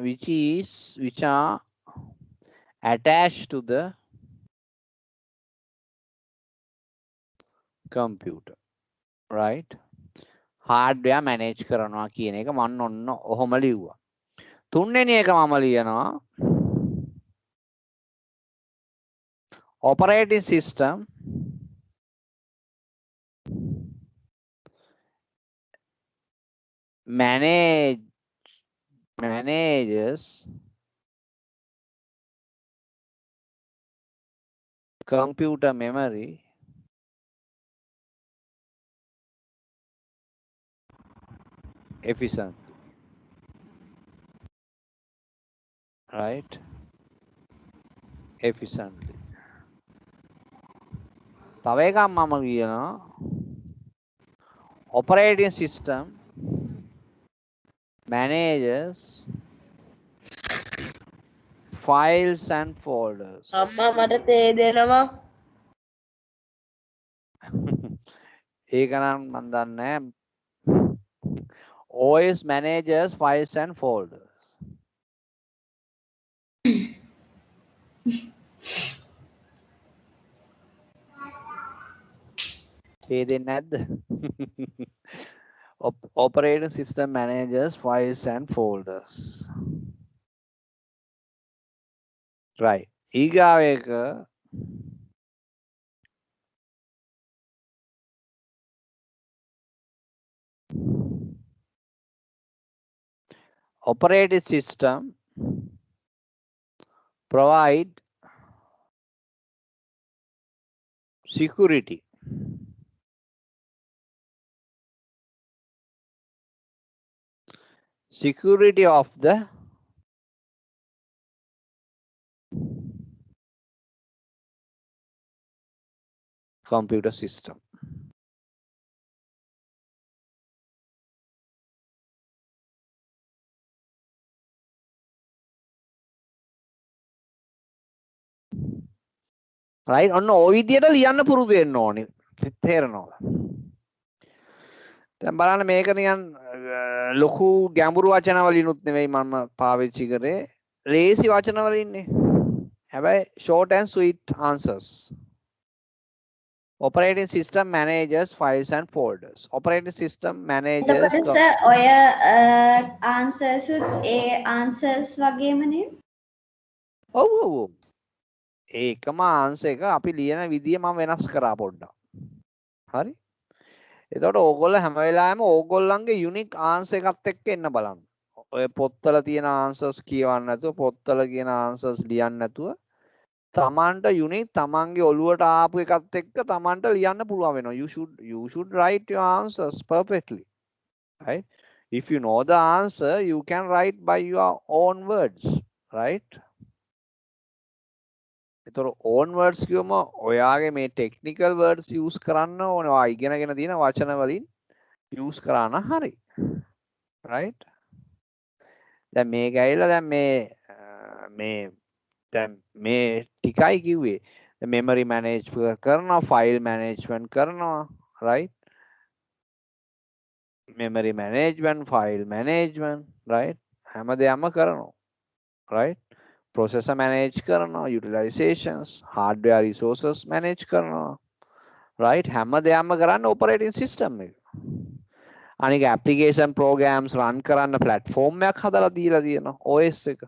attached to the computer, right? hardware manage කරනවා කියන එක මම ඔන්න ඔහොම ලිව්වා. තුන්වෙනි එක මම ලියනවා operating system manages computer memory efficiently, right? efficiently. තව එකක් මම කියනවා operating system manages files and folders. අම්මා මට තේ දෙනවා. ඒක නම් මම දන්නේ නැහැ. OS manages files and folders. තේරෙන්නේ නැද්ද? Operating system manages files and folders. Right. ඊගාව එක operating system provide security. Security of the computer system. Right? ඔන්න ඔය විදියට ලියන්න පුරුදු වෙන්න ඕනේ. තේරෙනවද? දැන් බලන්න මේක නිකන් ලොකු ගැඹුරු වචන වලිනුත් නෙවෙයි මම පාවිච්චි කරේ. ලේසි වචන වලින්නේ. හැබැයි short and sweet answers. Operating system manages files and folders. Operating system manages එතකොට සර් ඔය answers උත් ඒ answers වගේම නේ? ඔව් ඔව් ඔව්. ඒකම ආන්සර් එක අපි ලියන විදිය මම වෙනස් කරා පොඩ්ඩක්. හරි? එතකොට ඕගොල්ලෝ හැම වෙලාවෙම ඕගොල්ලන්ගේ යුනික් ආන්සර් එකත් එක්ක එන්න බලන්න. ඔය පොත්වල තියෙන ආන්සර්ස් කියවන්න නැතුව පොත්වල කියන ආන්සර්ස් ලියන්න නැතුව තමන්ට යුනික් තමන්ගේ ඔළුවට ආපු එකත් එක්ක තමන්ට ලියන්න පුළුවන් වෙනවා. You should write your answers perfectly. Right? If you know the answer, you can write by your own words. Right? එතකොට own words කියවම ඔයාගේ මේ technical words use කරන්න ඕනේ. ඔයා ඉගෙනගෙන තියෙන වචන වලින් use කරා නම් හරි. Right? දැන් මේක ඇවිල්ලා දැන් මේ ටිකයි කිව්වේ. memory management කරනවා, file management කරනවා, right? memory management, file management, right? හැමදේම කරනවා. Right? processor manage කරනවා, utilizations, hardware resources manage කරනවා. Right? හැමදේම කරන්න operating system එක. අනික application programs run කරන්න platform එකක් හදලා දීලා තියෙනවා OS එක.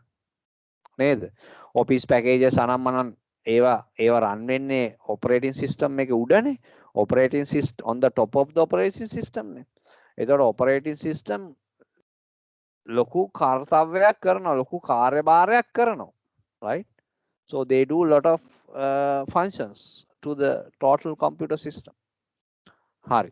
නේද? office packages අනම්මනම් ඒවා run වෙන්නේ operating system එකේ උඩනේ. operating system on the top of the operating system නේ. ඒතකොට operating system ලොකු කාර්යයක් කරනවා, ලොකු කාර්යභාරයක් කරනවා. Right? So they do a lot of functions to the total computer system. හරි.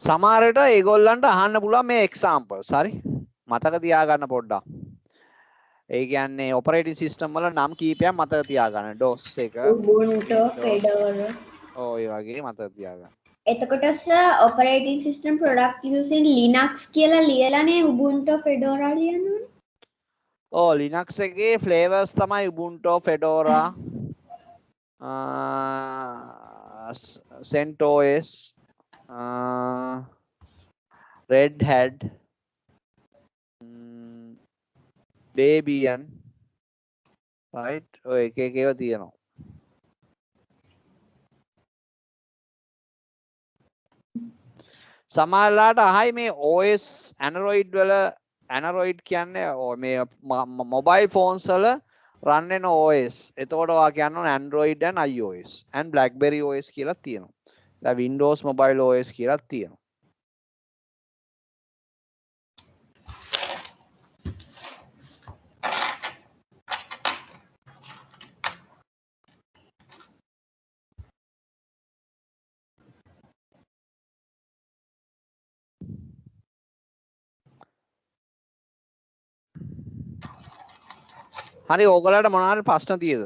සමහරට ඒගොල්ලන්ට අහන්න පුළුවන් මේ examples. හරි? මතක තියාගන්න පොඩ්ඩක්. ඒ කියන්නේ operating system වල නම් කීපයක් මතක තියාගන්න. DOS එක, Ubuntu, Fedora. ඔව් ඒ වගේ මතක තියාගන්න. එතකොට sir operating system product using Linux කියලා ලියලානේ Ubuntu Fedora ලියන්න ඕනේ. ඔව් Linux එකේ flavors තමයි Ubuntu, Fedora, CentOS, Red Hat, Debian, right? ඔය එක එක ඒවා තියෙනවා. සමහරලාට අහයි මේ OS Android වල Android කියන්නේ මේ mobile phones වල run වෙන OS. එතකොට ඔයා කියන්න ඕන Android and iOS and BlackBerry OS කියලා තියෙනවා. දැන් Windows Mobile OS කියලා තියෙනවා. හරි ඕගොල්ලන්ට මොනවාරි ප්‍රශ්න තියෙද?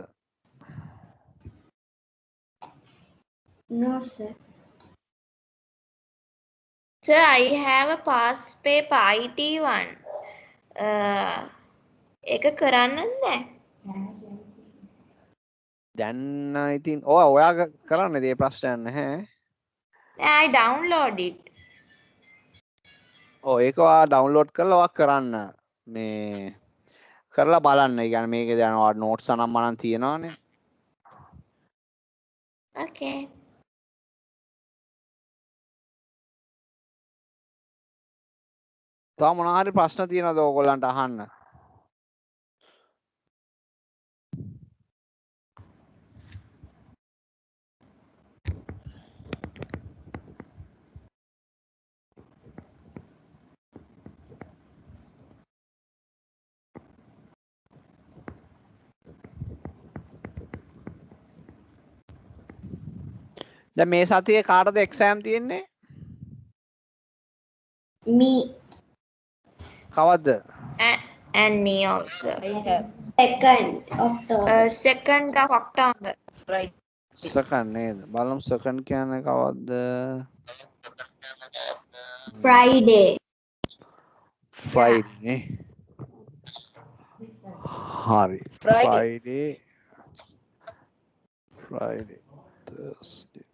No sir. Sir, I have a past paper IT1. ඒක කරන්නද නැහැ. දැන් ඉතින් ඔයා කරන්නේ මේ ප්‍රශ්නයක් නැහැ. I download it. ඒක ඔයා ඩවුන්ලෝඩ් කරලා ඔයා කරන්න මේ කරලා බලන්න. ඒ කියන්නේ මේකේ දැන් ඔයා නෝට්ස් අනම්මනම් තියෙනවානේ. Okay. තව මොනවා හරි ප්‍රශ්න තියෙනවද ඕගොල්ලන්ට අහන්න? දැන් මේ සතියේ කාටද එක්සෑම් තියෙන්නේ? Me. කවද්ද? And me also. I have 2nd October. 2nd of October. Friday. සකන් නේද? බලමු සකන් කියන්නේ කවද්ද? Friday. Friday නේ. හරි. Friday. Friday. Thursday.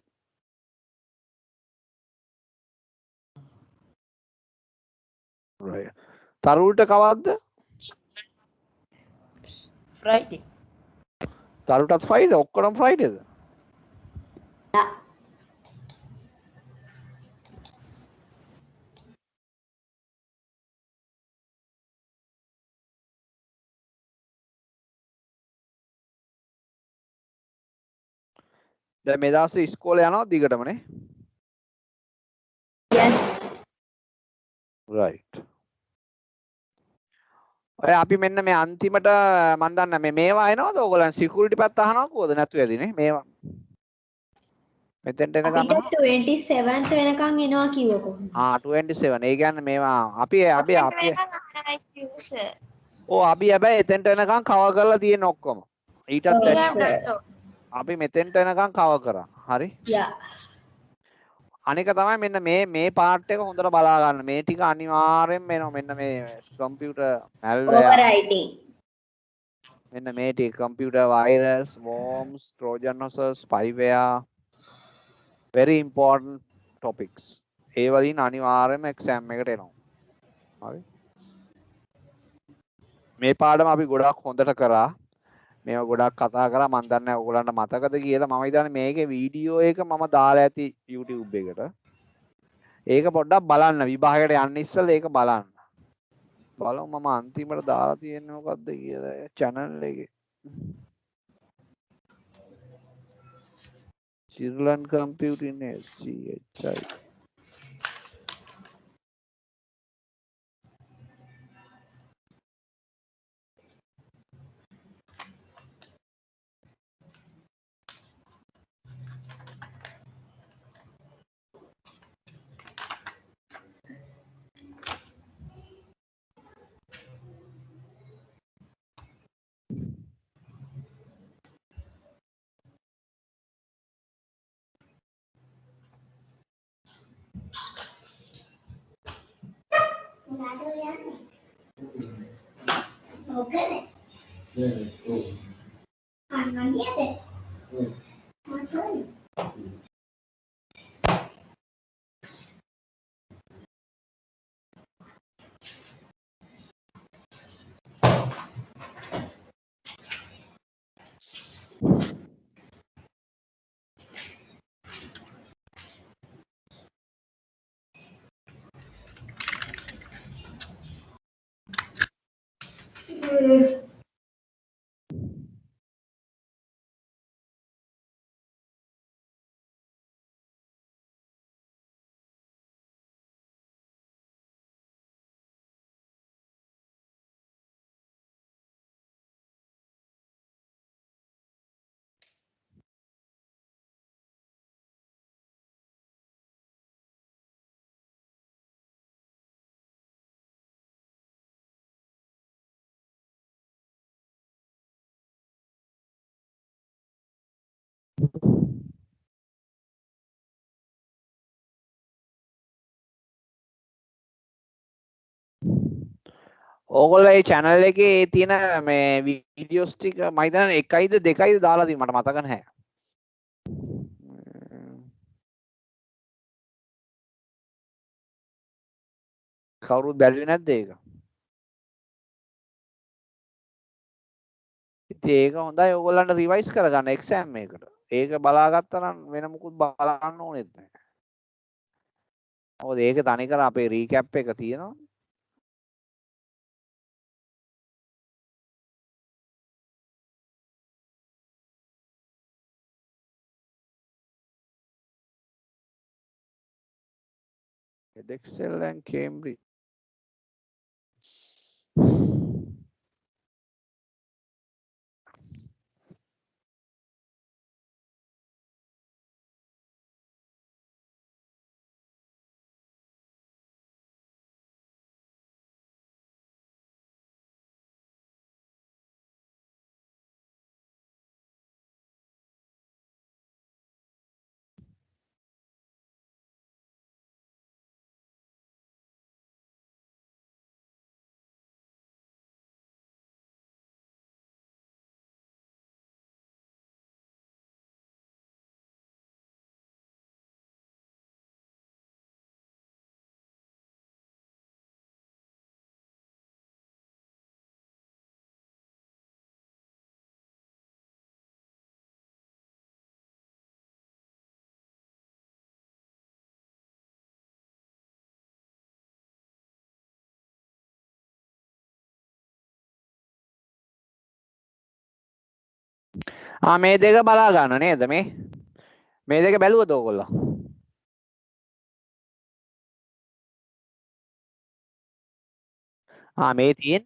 Right. තරුල්ට කවද්ද? Friday. තරුටත් Friday ඔක්කොම Fridayද? දැන් මේ දවස්වල ඉස්කෝලේ යනවා දිගටමනේ. Yes. Right. ඔය අපි මෙන්න මේ අන්තිමට මම දන්න මේවා එනවද ඕගොල්ලන් සිකියුරිටි පැත්ත අහනවා කොහොද නැතු ඇදිනේ මේවා. මෙතෙන්ට එන ගන්න. අපිට 27th වෙනකන් එනවා කිව්ව කොහොමද? 27. ඒ කියන්නේ මේවා අපි අපි ඕ අපි හැබැයි එතෙන්ට එනකන් කවර් කරලා තියෙන ඔක්කොම. ඊටත් වැඩි අපි මෙතෙන්ට එනකන් කවර් කරා. හරි? Yeah. අනික තමයි මෙන්න මේ පාර්ට් එක හොඳට බලා ගන්න. මේ ටික අනිවාර්යෙන්ම එනවා. මෙන්න මේ කම්පියුටර් malware. Overwriting. මෙන්න මේ ටික computer virus, worms, trojan horses, spyware. Very important topics. ඒ වලින් අනිවාර්යෙන්ම exam එකට එනවා. හරි? මේ පාඩම අපි ගොඩක් හොඳට කරා. මේවා ගොඩක් කතා කරා මම දන්නේ නැහැ ඔයගොල්ලන්ට මතකද කියලා. මම හිතන්නේ මේකේ වීඩියෝ එක මම දාලා ඇති YouTube එකට. ඒක පොඩ්ඩක් බලන්න විභාගයට යන්න ඉස්සෙල්ලා ඒක බලන්න. බලමු මම අන්තිමට දාලා තියෙන්නේ මොකද්ද කියලා channel එකේ. Chirlan Computing CHI. ඕගොල්ලෝ මේ channel එකේ තියෙන මේ වීඩියෝස් ටික මම හිතන්නේ 1යිද 2යිද දාලා තියෙන මට මතක නැහැ. කවුරුත් බැලුවේ නැද්ද ඒක? ඉතින් ඒක හොඳයි ඕගොල්ලන්ට රිවයිස් කරගන්න එක්සෑම් එකකට. ඒක බලාගත්තා නම් වෙන මොකුත් බලන්න ඕනෙත් නැහැ. මොකද ඒක තනිකර අපේ රීකැප් එක තියෙනවා. Excel and Cambridge. මේ දෙක බලා ගන්න නේද මේ දෙක බැලුවද ඕගොල්ලෝ? මේ තියෙන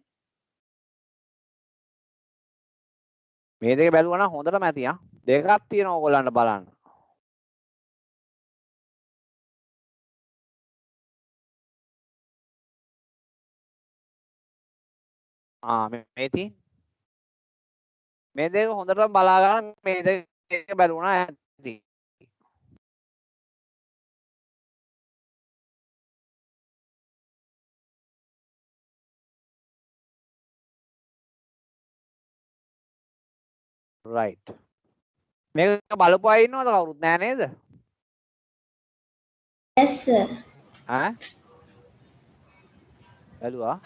මේ දෙක බැලුවා නම් හොඳටම ඇති දෙකක් තියෙනවා ඕගොල්ලන්ට බලන්න. මේ තියෙන මේ දෙක හොඳටම බලා ගන්න මේ දෙක බැලුණා ඇති. right මේක බලපු අය ඉන්නවද කවුරුත් නෑ නේද? Yes, sir. බැලුවා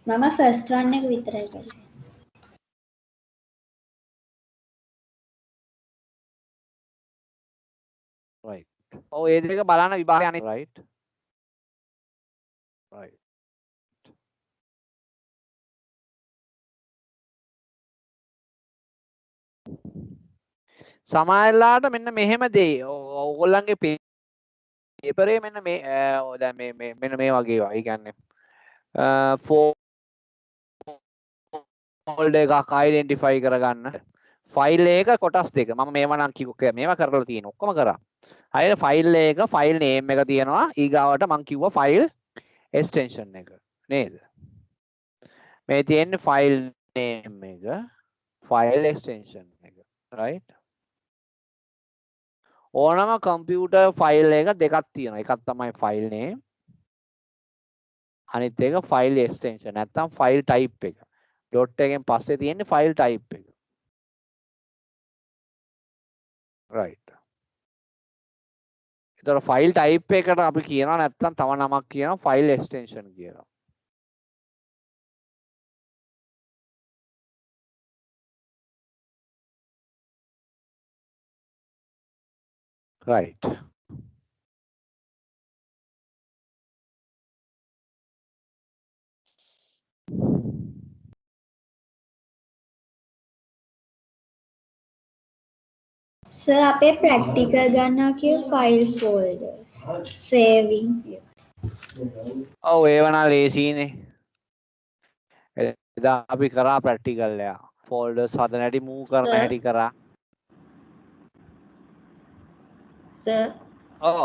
මම first one එක විතරයි බලන්නේ. right ඔව් ඒ දෙක බලන්න විභාගය අනේ right right සමහරලාට මෙන්න මෙහෙම දෙයි ඕගොල්ලන්ගේ පේපරේ මෙන්න මේ දැන් මේ මෙන්න මේ වගේ ඒවා. ඒ කියන්නේ ෆෝල්ඩර් එකක් අයිඩෙන්ටිෆයි කරගන්න. ෆයිල් එක කොටස් දෙක. මම මේවා නම් මේවා කරලා තියෙන ඔක්කොම කරා. හරියට ෆයිල් එක ෆයිල් නේම් එක තියෙනවා. ඊගාවට මම කිව්වා ෆයිල් එක්ස්ටෙන්ෂන් එක. නේද? මේ තියෙන්නේ ෆයිල් නේම් එක ෆයිල් එක්ස්ටෙන්ෂන් එක. right ඕනම කම්පියුටර් ෆයිල් එක දෙකක් තියෙනවා. එකක් තමයි ෆයිල් නේම් අනිත් එක ෆයිල් එක්ස්ටෙන්ෂන් නැත්නම් ෆයිල් ටයිප් එක. ඩොට් එකෙන් පස්සේ තියෙන්නේ ෆයිල් ටයිප් එක. right එතකොට ෆයිල් ටයිප් එකට අපි කියනවා නැත්නම් තව නමක් කියනවා ෆයිල් එක්ස්ටෙන්ෂන් කියලා. right Sir, අපේ practical ගන්නවා කිය file folder saving. ඔව් ඒව නම් ලේසියිනේ. එදා අපි කරා ප්‍රැක්ටිකල් එක. ෆෝල්ඩර්ස් හදන හැටි මූව් කරන හැටි කරා. Sir, ඔව්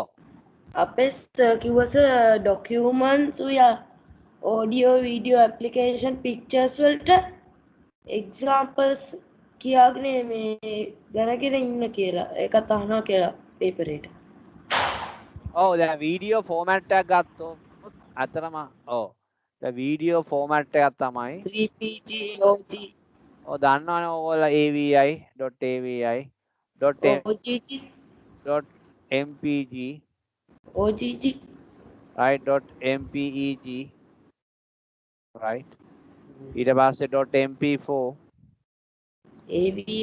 අපේ sir කිව්වා sir documents या audio video application pictures වලට examples කියාගෙන මේ දැනගෙන ඉන්න කියලා. ඒකත් අහනවා කියලා paper එකට. ඔව් දැන් වීඩියෝ ෆෝමැට් එකක් ගත්තොත් අතරම ඔව් දැන් වීඩියෝ ෆෝමැට් එකක් තමයි 3pg OG ඔව් දන්නවනේ ඕගොල්ලෝ avi.avi.mpg OGG right .mpeg right ඊට පස්සේ .mp4 AVI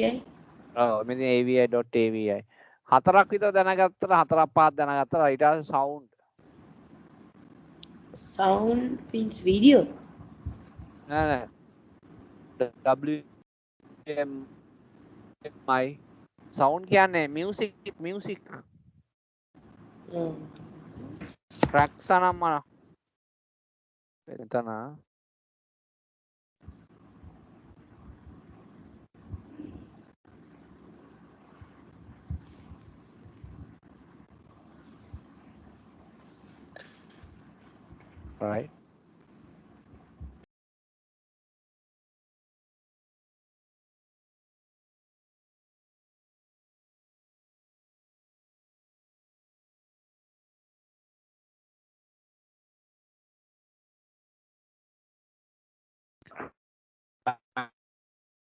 ඔව් මෙතන avi.avi හතරක් විතර දැනගත්තට හතරක් පහක් දැනගත්තට ඊට පස්සේ sound means video නෑ WMI sound කියන්නේ music tracks නම් මම එතන right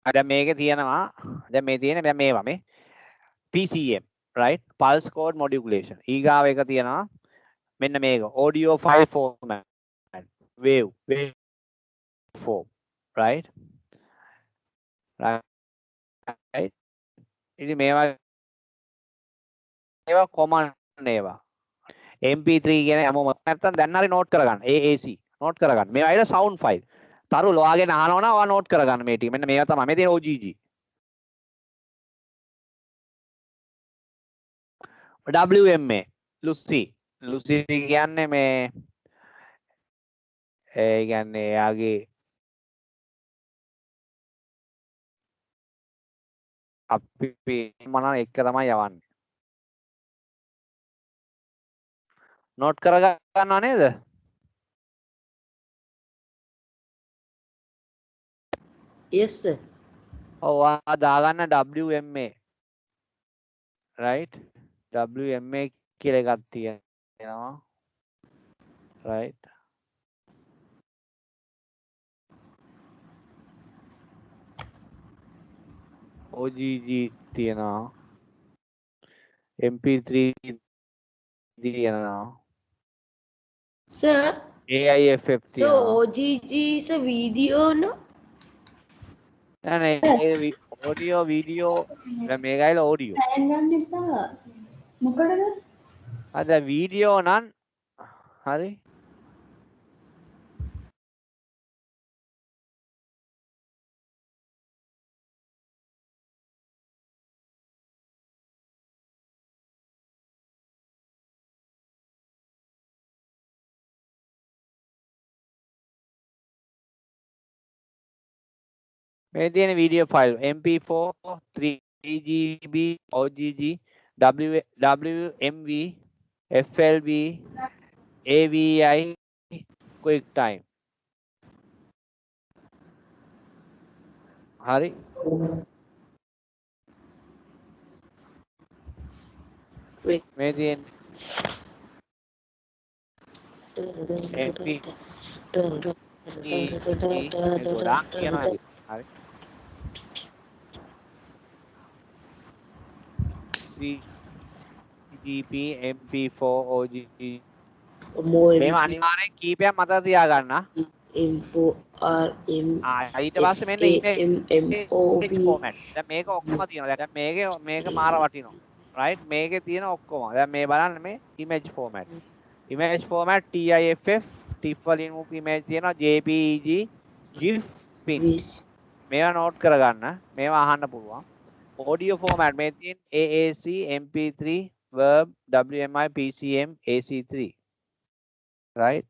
දැන් මේකේ තියෙනවා දැන් මේ තියෙන දැන් මේවා මේ PCM right pulse code modulation ඊගාව එක තියෙනවා මෙන්න මේක audio file format wave form right ඉතින් මේවා common ඒවා mp3 කියන හැමෝම නැත්තම් දැන් හරි නෝට් කරගන්න AAC නෝට් කරගන්න මේවා ඇයිද sound file තරු ඔයාගෙන අහනවා නම් ඔයා නෝට් කරගන්න මේ ටික. මෙන්න මේවා තමයි මේ තියෙන OGG. WMA ලුසි. ලුසි කියන්නේ මේ ඒ කියන්නේ එයාගේ අපි මන එක තමයි යවන්නේ. නෝට් කරගන්නව නේද? Yes, sir. ඔව් දාගන්න WMA right WMA කියලා එකක් තියෙනවා right OGG තියෙනවා MP3 තියෙනවා Sir, AIFF so තියෙනවා OGG is a video, no? නෑ audio video දැන් මේකයිල audio ගන්න එපා. මොකටද? අද වීඩියෝ නම් හරි මේ තියෙන video file MP4 3GB OGG WMV FLV AVI QuickTime හරි මේ තියෙන MP ගොඩාක් කියනවා හරි 3GP MP4 OGG මේවා අනිවාර්යෙන් කීපයක් මතක තියාගන්න info rm ඊට පස්සේ මෙන්න image format දැන් මේක ඔක්කොම තියෙනවා දැන් මේක මාර වටිනවා right මේකේ තියෙන ඔක්කොම දැන් මේ බලන්න මේ image format TIFF TIFF වලින් image තියෙනවා JPEG GIF pin මේවා නෝට් කරගන්න මේවා අහන්න පුළුවන් audio format මේ තියෙන AAC MP3 verb WMI PCM AC3 right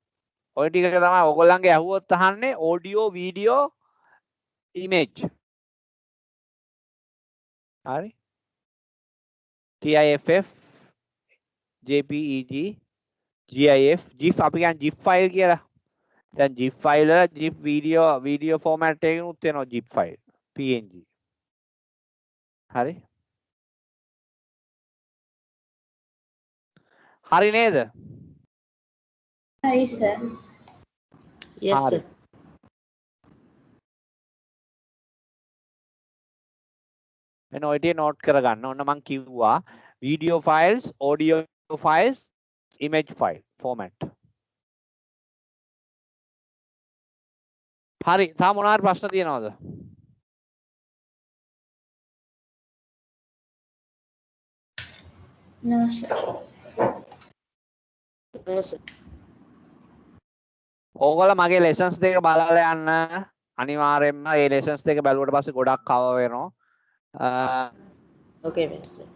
ඔය ටික තමයි ඔයගොල්ලන්ගේ අහුවොත් අහන්නේ audio video image හරි TIFF JPEG GIF GIF අපි කියන්නේ GIF file කියලා දැන් GIF file වල GIF video format එකකින් උත් වෙනවා GIF file PNG හරි හරි නේද හරි සර්. yes sir මෙන්න ඔය ටික නෝට් කරගන්න ඕන මම කිව්වා video files audio files image file format හරි තා මොනවාරි ප්‍රශ්න තියෙනවද No sir. no sir ඕගොල්ලෝ මගේ lessons දෙක බලලා යන්න අනිවාර්යයෙන්ම මේ lessons දෙක බැලුවට පස්සේ ගොඩක් cover වෙනවා okay sir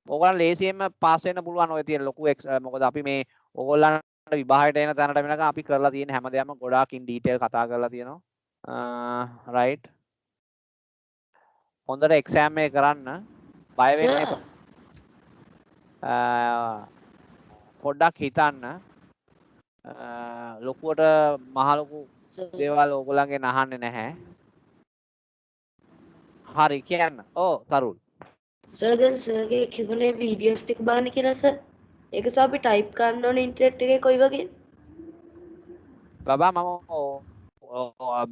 ඕගොල්ලන් ලේසියෙන්ම පාස් වෙන්න පුළුවන් ඔය තියෙන ලොකු මොකද අපි මේ ඕගොල්ලන්ට විභාගයට එන තැනට වෙනකන් අපි කරලා තියෙන හැමදේම ගොඩාක් ඉන් ඩීටේල් කතා කරලා තියෙනවා රයිට් හොඳට එක්සෑම් එක කරන්න බය වෙන්න එපා පොඩ්ඩක් හිතන්න ලොකුවට මහ ලොකු දේවල් ඕගොල්ලන්ගෙන් අහන්නේ නැහැ හරි කියන්න ඕ තරුල් sir then sir ගේ කිව්වනේ videos ටික බලන්න කියලා sir ඒක සහ අපි type කරන්න ඕනේ internet එකේ කොයි වගේ බබා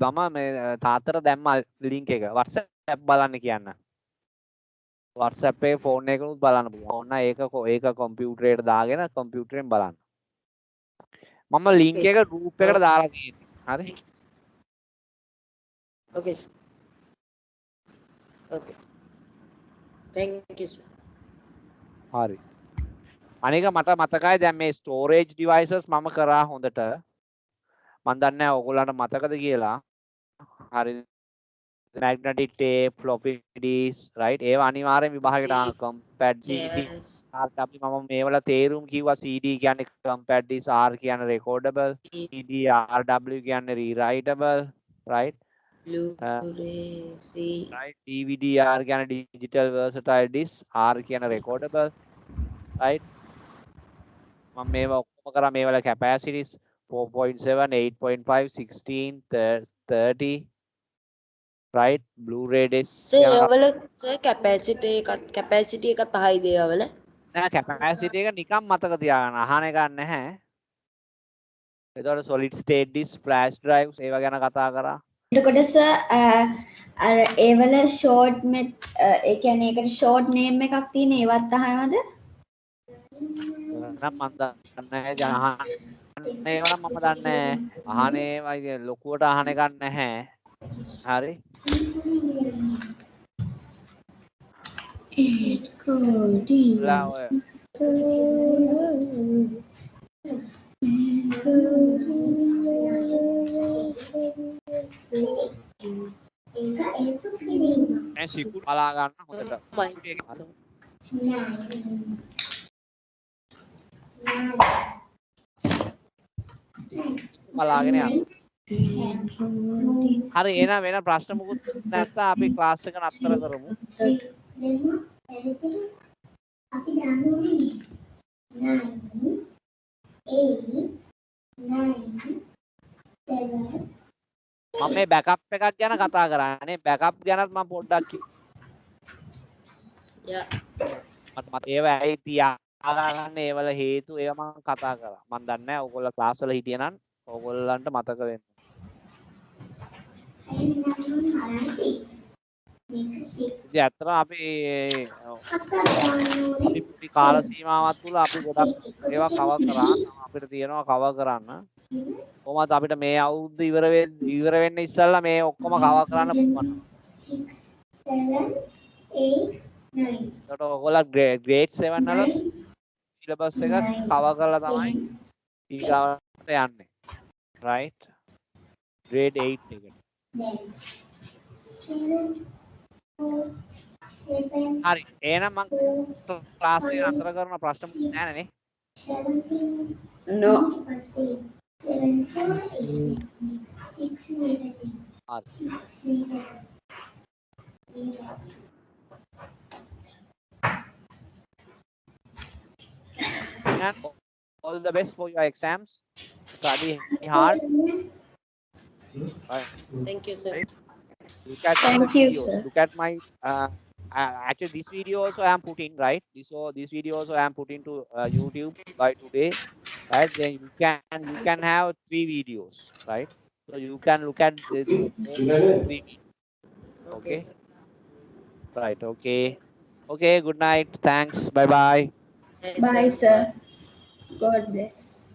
මම මේ තාත්තට දැම්ම ලින්ක් එක WhatsApp බලන්න කියන්න WhatsApp එකේ ෆෝන් එකකුත් බලන්න පුළුවන් ඕන්න ඒක කම්පියුටරේට දාගෙන කම්පියුටරෙන් බලන්න මම ලින්ක් එක group එකට දාලා තියෙනවා හරි okay sir okay thank you sir හරි අනික මට මතකයි දැන් මේ storage devices මම කරා හොඳට මම දන්නේ නැහැ ඔයගොල්ලන්ට මතකද කියලා. හරි. magnetic tape, floppy disk, right? ඒවා අනිවාර්යෙන් විභාගයට ආන compact CD RW මම මේවල තේරුම් කිව්වා. CD කියන්නේ compact disk, R කියන්නේ recordable, CD RW කියන්නේ rewritable, right? right, DVD R කියන්නේ digital versatile disk, R කියන්නේ recordable, right? මම මේවා ඔක්කොම කරා මේවල capacities 4.7, 8.5, 16, 30, right? Blu-ray disc sir capacity එකත් අහයි දේවල නෑ capacity එක නිකන් මතක තියාගන්න අහන එකක් නැහැ. එතකොට solid state disk, flash drives ඒවා ගැන කතා කරා. එතකොට සර් අර ඒවල ෂෝට් ඒ කියන්නේ ඒකට ෂෝට් නේම් එකක් තියෙන ඒවත් අහනවද? නම් මම දන්නේ නැහැ. ඒවා මම දන්නේ අහන ඒවා ලොකුවට අහන එකක් නැහැ. හරි. මේ සිකුරු බලා ගන්න හොඳට. බලාගෙන යන්න. හරි එහෙනම් වෙන ප්‍රශ්න මොකුත් නැත්නම් අපි ක්ලාස් එක නතර කරමු. අපි දන්නෝනේ 9 8 9 7 මම මේ බෑකප් එකක් ගැන කතා කරානේ. බෑකප් ගැනත් මම පොඩ්ඩක් මට ඒවා ඇයි තියාගන්න ඒවල හේතු ඒවා මම කතා කරා. මම දන්නේ නැහැ ඔයගොල්ලෝ ක්ලාස් වල හිටියනම් ඔයගොල්ලන්ට මතක වෙන්න. ඉතින් ඇත්තටම අපි කාල සීමාවක් තුළ අපි ගොඩක් ඒවා කවර් කරා. අපිට තියෙනවා කවර් කරන්න. කොහොමද අපිට මේ අවුරුද්ද ඉවර වෙන්න ඉස්සෙල්ලා මේ ඔක්කොම කවර් කරන්න පුළුවන්. 6 7 8 9 ඒකට ඔයගොල්ලෝ grade 7 වල සිලබස් එක කවර් කරලා තමයි ඊගාවට යන්නේ. right? grade 8 එකට. හරි. එහෙනම් මම ක්ලාස් එක නතර කරන ප්‍රශ්න නැහැ නේ. no And all the best for your exams. Study hard. Right. thank you sir Look at Thank the you, videos. sir. Look at my actually this video also I am putting, right? This video also I am putting to YouTube by today, right? Then you can have 3 videos, right? So you can look at the 3 videos. Okay. sir. Right. Okay. Good night. Thanks. Bye bye. Yes, Bye, sir. God bless.